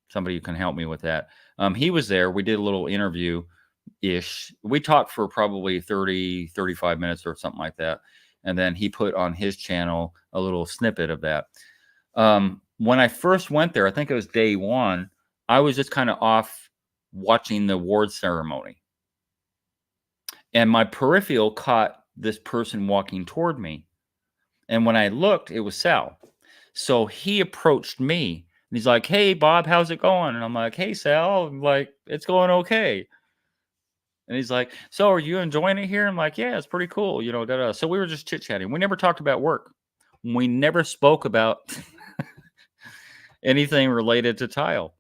Somebody can help me with that. He was there. We did a little interview ish. We talked for probably 30, 35 minutes or something like that. And then he put on his channel a little snippet of that. When I first went there, I think it was day one, I was just kind of off watching the award ceremony. And my peripheral caught this person walking toward me. And when I looked, it was Sal. So he approached me and he's like, "Hey, Bob, how's it going?" And I'm like, "Hey, Sal, I'm like, it's going okay." And he's like, "So are you enjoying it here?" I'm like, "Yeah, it's pretty cool, da, da." So we were just chit-chatting. We never talked about work. We never spoke about anything related to tile,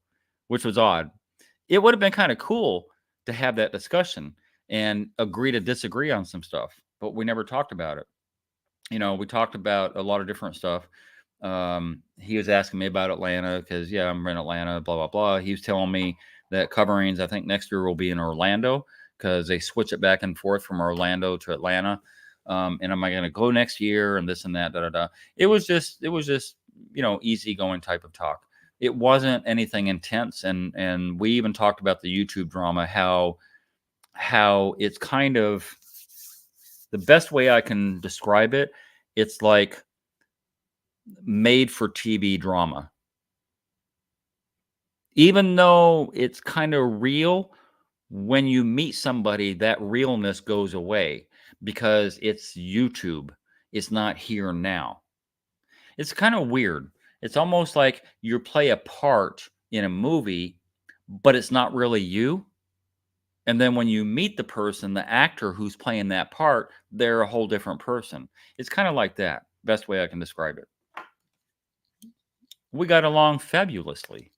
which was odd. It would have been kind of cool to have that discussion and agree to disagree on some stuff, but we never talked about it. We talked about a lot of different stuff. He was asking me about Atlanta because, yeah, I'm in Atlanta, blah, blah, blah. He was telling me that coverings, I think next year will be in Orlando because they switch it back and forth from Orlando to Atlanta. And am I going to go next year and this and that, da, da, da. It was just, easygoing type of talk. It wasn't anything intense. And we even talked about the YouTube drama, how it's kind of the best way I can describe it. It's like made for TV drama. Even though it's kind of real, when you meet somebody, that realness goes away because it's YouTube. It's not here now. It's kind of weird. It's almost like you play a part in a movie, but it's not really you. And then when you meet the person, the actor who's playing that part, they're a whole different person. It's kind of like that. Best way I can describe it. We got along fabulously.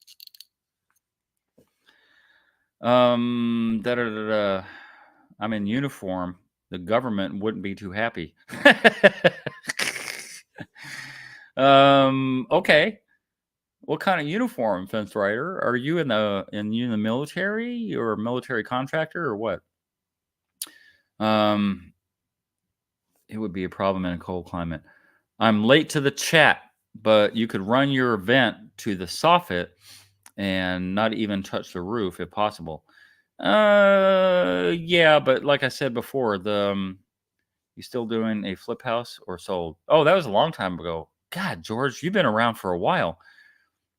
Da, da, da, da. I'm in uniform. The government wouldn't be too happy. Okay. What kind of uniform, fence rider? Are you in the military or a military contractor or what? It would be a problem in a cold climate. I'm late to the chat, but you could run your event to the soffit and not even touch the roof if possible. Yeah, but like I said before, you still doing a flip house or sold? Oh, that was a long time ago. God, George, you've been around for a while.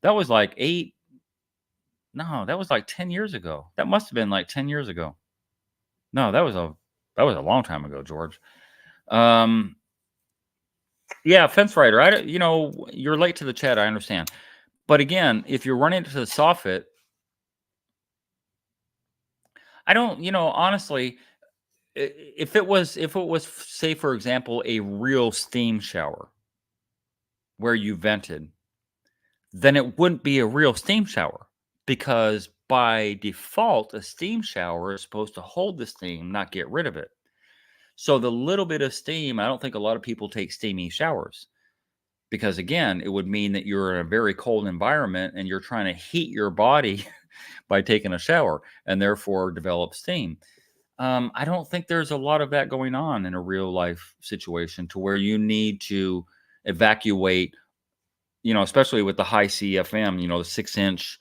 That was like 10 years ago. That must have been like 10 years ago. No, that was a long time ago, George. Um, yeah, fence rider. I don't, you're late to the chat. I understand. But again, if you're running into the soffit, I don't, honestly, if it was, say, for example, a real steam shower where you vented, then it wouldn't be a real steam shower because by default, a steam shower is supposed to hold the steam, not get rid of it. So the little bit of steam, I don't think a lot of people take steamy showers because again, it would mean that you're in a very cold environment and you're trying to heat your body by taking a shower and therefore develop steam. I don't think there's a lot of that going on in a real life situation to where you need to evacuate, especially with the high CFM, the 6 inch.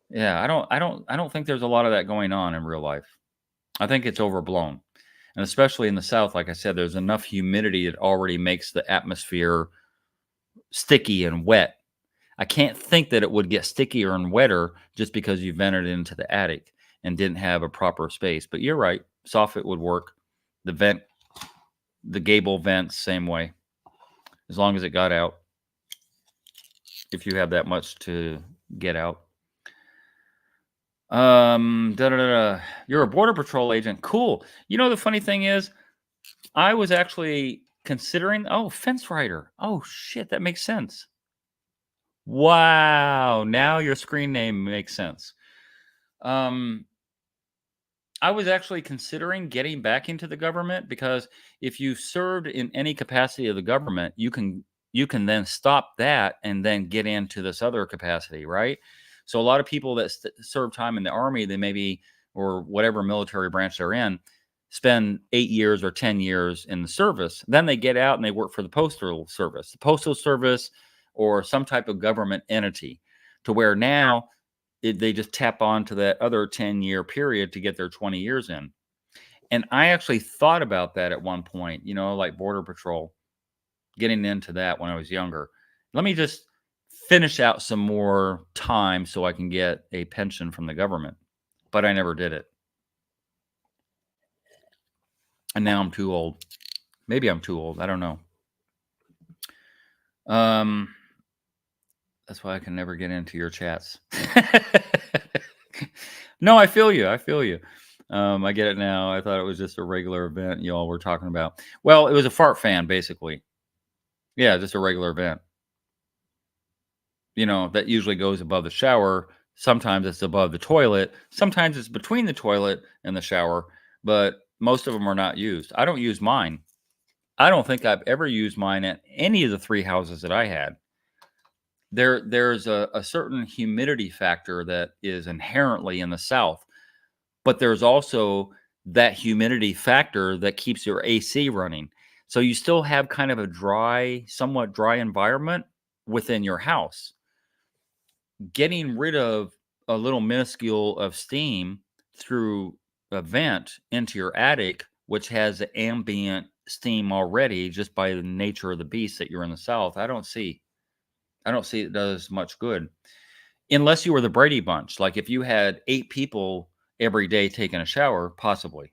Yeah, I don't think there's a lot of that going on in real life. I think it's overblown. And especially in the South, like I said, there's enough humidity that already makes the atmosphere sticky and wet. I can't think that it would get stickier and wetter just because you vented into the attic and didn't have a proper space. But you're right, soffit would work. The vent, the gable vents, same way, as long as it got out. If you have that much to get out. You're a border patrol agent. Cool. The funny thing is, I was actually considering. Oh, fence rider. Oh shit, that makes sense. Wow. Now your screen name makes sense. Um, I was actually considering getting back into the government because if you served in any capacity of the government, you can then stop that and then get into this other capacity, right? So a lot of people that serve time in the army, they maybe or whatever military branch they're in, spend 8 years or 10 years in the service. Then they get out and they work for the postal service, or some type of government entity, to where now they just tap on to that other 10-year period to get their 20 years in. And I actually thought about that at one point, like Border Patrol, getting into that when I was younger. Let me just finish out some more time so I can get a pension from the government. But I never did it. And now I'm too old. Maybe I'm too old. I don't know. Um, that's why I can never get into your chats. No, I feel you. I feel you. I get it now. I thought it was just a regular event you all were talking about. Well, it was a fart fan, basically. Yeah, just a regular event. That usually goes above the shower. Sometimes it's above the toilet. Sometimes it's between the toilet and the shower, but most of them are not used. I don't use mine. I don't think I've ever used mine at any of the three houses that I had. There's a certain humidity factor that is inherently in the South, but there's also that humidity factor that keeps your AC running. So you still have kind of a dry, somewhat dry environment within your house. Getting rid of a little minuscule of steam through a vent into your attic, which has ambient steam already just by the nature of the beast that you're in the South, I don't see it does much good. Unless you were the Brady Bunch. Like if you had 8 people every day taking a shower, possibly.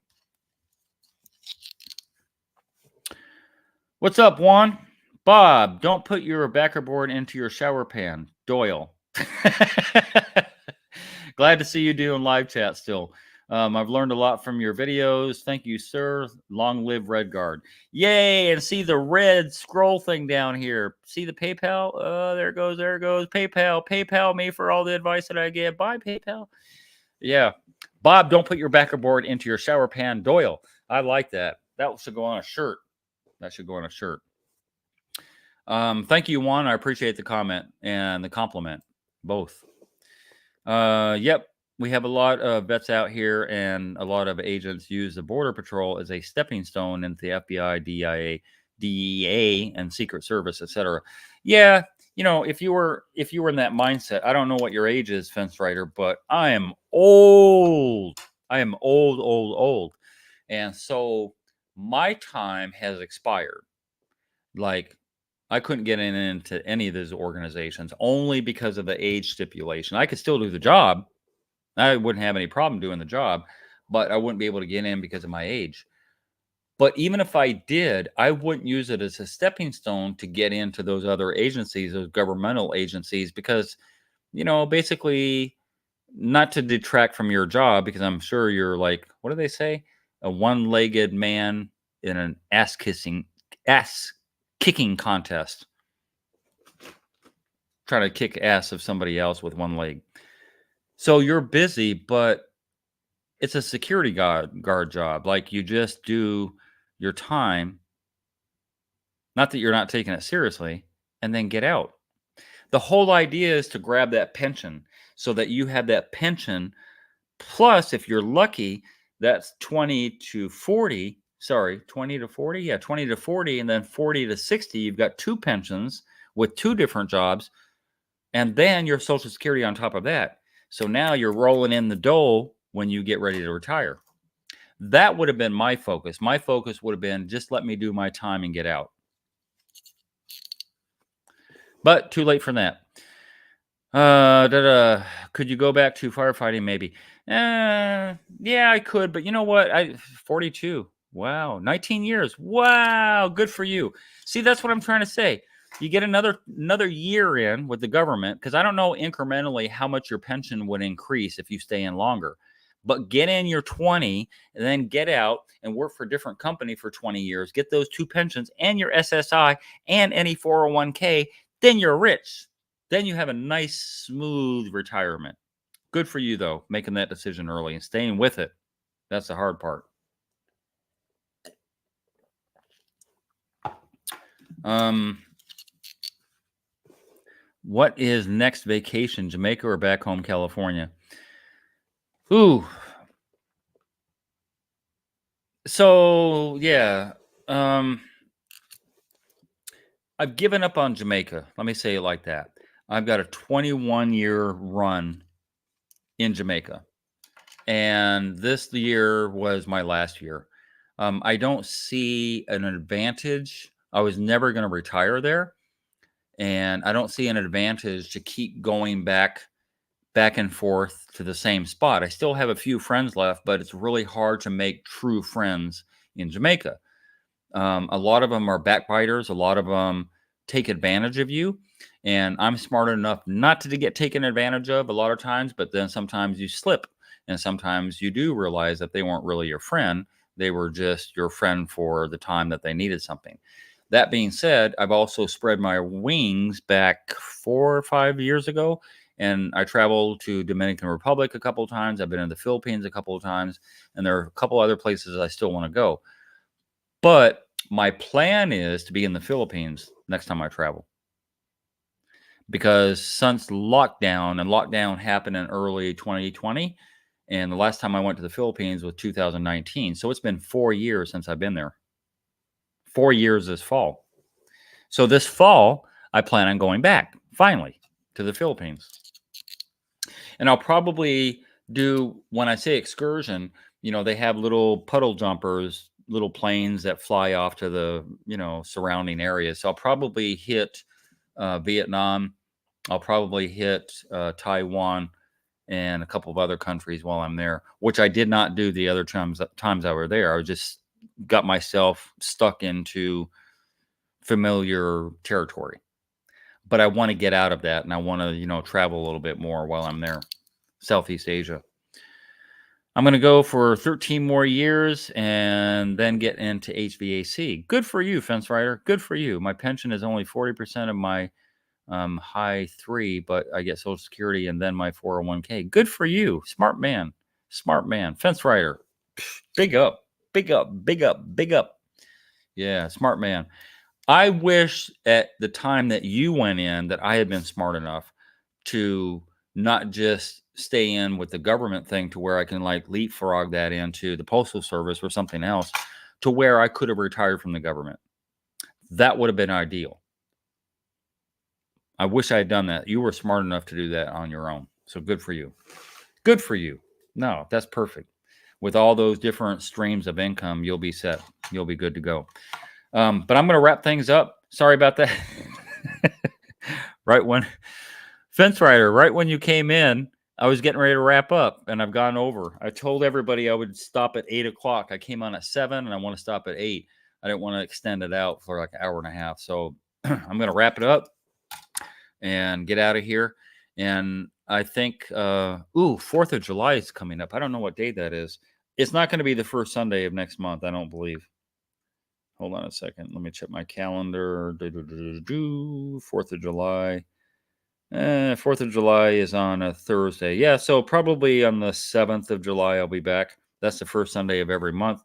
What's up, Juan? Bob, don't put your backer board into your shower pan. Doyle. Glad to see you doing live chat still. I've learned a lot from your videos. Thank you, sir. Long live Redguard. Yay! And see the red scroll thing down here. See the PayPal? There it goes. There it goes. PayPal. PayPal me for all the advice that I get. Bye, PayPal. Yeah. Bob, don't put your backer board into your shower pan. Doyle. I like that. That should go on a shirt. That should go on a shirt. Thank you, Juan. I appreciate the comment and the compliment. Both. Yep. We have a lot of vets out here, and a lot of agents use the Border Patrol as a stepping stone into the FBI, DEA, and Secret Service, etc. Yeah, if you were in that mindset, I don't know what your age is, Fence Rider, but I am old. I am old, old, old, and so my time has expired. Like, I couldn't get into any of those organizations only because of the age stipulation. I could still do the job. I wouldn't have any problem doing the job, but I wouldn't be able to get in because of my age. But even if I did, I wouldn't use it as a stepping stone to get into those other agencies, those governmental agencies, because, basically, not to detract from your job, because I'm sure you're like, what do they say? A one-legged man in an ass kicking contest, trying to kick ass of somebody else with one leg. So you're busy, but it's a security guard job. Like, you just do your time, not that you're not taking it seriously, and then get out. The whole idea is to grab that pension so that you have that pension. Plus, if you're lucky, that's 20 to 40. Sorry, 20 to 40. Yeah, 20 to 40, and then 40 to 60. You've got two pensions with two different jobs, and then your Social Security on top of that. So now you're rolling in the dough when you get ready to retire. That would have been my focus. My focus would have been, just let me do my time and get out. But too late for that. Could you go back to firefighting? Maybe. Yeah, I could, but you know what? 42. Wow, 19 years. Wow, good for you. See, that's what I'm trying to say. You get another year in with the government, because I don't know incrementally how much your pension would increase if you stay in longer. But get in your 20 and then get out and work for a different company for 20 years. Get those two pensions and your SSI and any 401k. Then you're rich. Then you have a nice, smooth retirement. Good for you, though, making that decision early and staying with it. That's the hard part. What is next vacation, Jamaica or back home, California? Ooh. So, yeah. I've given up on Jamaica. Let me say it like that. I've got a 21-year run in Jamaica, and this year was my last year. I don't see an advantage. I was never going to retire there, and I don't see an advantage to keep going back and forth to the same spot. I still have a few friends left, but it's really hard to make true friends in Jamaica. A lot of them are backbiters. A lot of them take advantage of you. And I'm smart enough not to get taken advantage of a lot of times, but then sometimes you slip. And sometimes you do realize that they weren't really your friend. They were just your friend for the time that they needed something. That being said, I've also spread my wings back 4 or 5 years ago. And I traveled to Dominican Republic a couple of times. I've been in the Philippines a couple of times. And there are a couple other places I still want to go. But my plan is to be in the Philippines next time I travel. Because since lockdown happened in early 2020, and the last time I went to the Philippines was 2019. So it's been 4 years since I've been there. 4 years this fall. So this fall, I plan on going back, finally, to the Philippines. And I'll probably do, when I say excursion, they have little puddle jumpers, little planes that fly off to the, surrounding areas. So I'll probably hit Vietnam. I'll probably hit Taiwan and a couple of other countries while I'm there, which I did not do the other times I were there. I just got myself stuck into familiar territory. But I want to get out of that, and I want to, travel a little bit more while I'm there. Southeast Asia. I'm going to go for 13 more years and then get into HVAC. Good for you, Fence Rider. Good for you. My pension is only 40% of my high 3, but I get Social Security and then my 401k. Good for you. Smart man. Smart man. Fence Rider. Big up. Big up. Big up. Big up. Yeah, smart man. I wish at the time that you went in that I had been smart enough to not just stay in with the government thing to where I can like leapfrog that into the Postal Service or something else, to where I could have retired from the government. That would have been ideal. I wish I had done that. You were smart enough to do that on your own. So good for you. Good for you. No, that's perfect. With all those different streams of income, you'll be set. You'll be good to go. But I'm going to wrap things up. Sorry about that. Right when Fence Rider, right when you came in, I was getting ready to wrap up, and I've gone over. I told everybody I would stop at 8 o'clock. I came on at 7, and I want to stop at 8. I didn't want to extend it out for like an hour and a half. So I'm going to wrap it up and get out of here. And I think, 4th of July is coming up. I don't know what day that is. It's not going to be the first Sunday of next month, I don't believe. Hold on a second. Let me check my calendar. 4th of July. 4th of July is on a Thursday. Yeah, so probably on the 7th of July, I'll be back. That's the first Sunday of every month.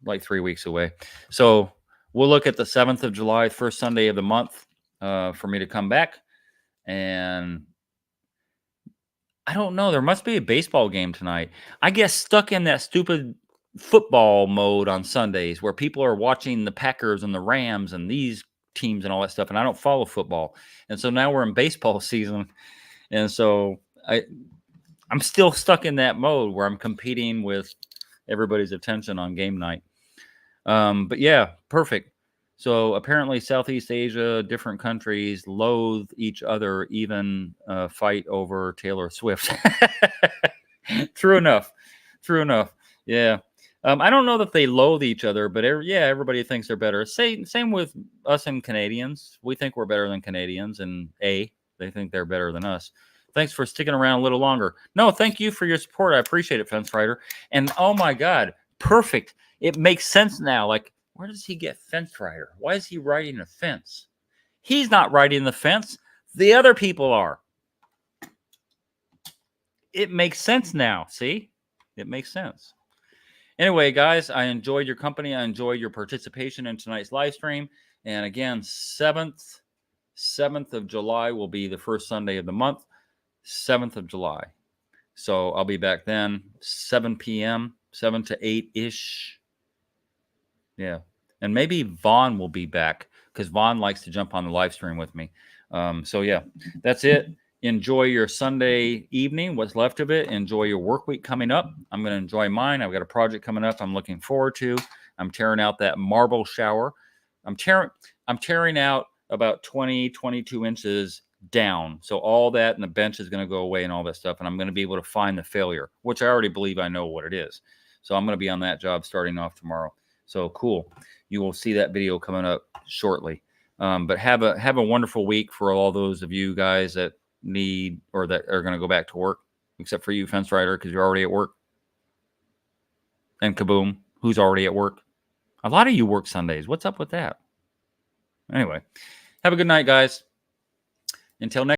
Like 3 weeks away. So we'll look at the 7th of July, first Sunday of the month, for me to come back. And I don't know. There must be a baseball game tonight. I get stuck in that stupid football mode on Sundays where people are watching the Packers and the Rams and these teams and all that stuff. And I don't follow football. And so now we're in baseball season. And so I'm still stuck in that mode where I'm competing with everybody's attention on game night. But yeah, perfect. So apparently Southeast Asia, different countries loathe each other, even fight over Taylor Swift. True enough. True enough. Yeah. I don't know that they loathe each other, but everybody thinks they're better. Same with us and Canadians. We think we're better than Canadians, and they think they're better than us. Thanks for sticking around a little longer. No, thank you for your support. I appreciate it, Fence Rider. And oh my God, perfect. It makes sense now. Like, where does he get Fence Rider? Why is he riding a fence? He's not riding the fence. The other people are. It makes sense now. See? It makes sense. Anyway, guys, I enjoyed your company. I enjoyed your participation in tonight's live stream. And again, 7th of July will be the first Sunday of the month. 7th of July. So I'll be back then, 7 p.m., 7 to 8-ish. Yeah. And maybe Vaughn will be back because Vaughn likes to jump on the live stream with me. So yeah, that's it. Enjoy your Sunday evening, what's left of it. Enjoy your work week coming up. I'm going to enjoy mine. I've got a project coming up I'm looking forward to. I'm tearing out that marble shower. I'm tearing out about 20, 22 inches down. So all that and the bench is going to go away and all that stuff. And I'm going to be able to find the failure, which I already believe I know what it is. So I'm going to be on that job starting off tomorrow. So cool. You will see that video coming up shortly. But have a wonderful week for all those of you guys that need or that are going to go back to work, except for you, Fence Rider, because you're already at work. And Kaboom, who's already at work. A lot of you work Sundays. What's up with that? Anyway, have a good night, guys. Until next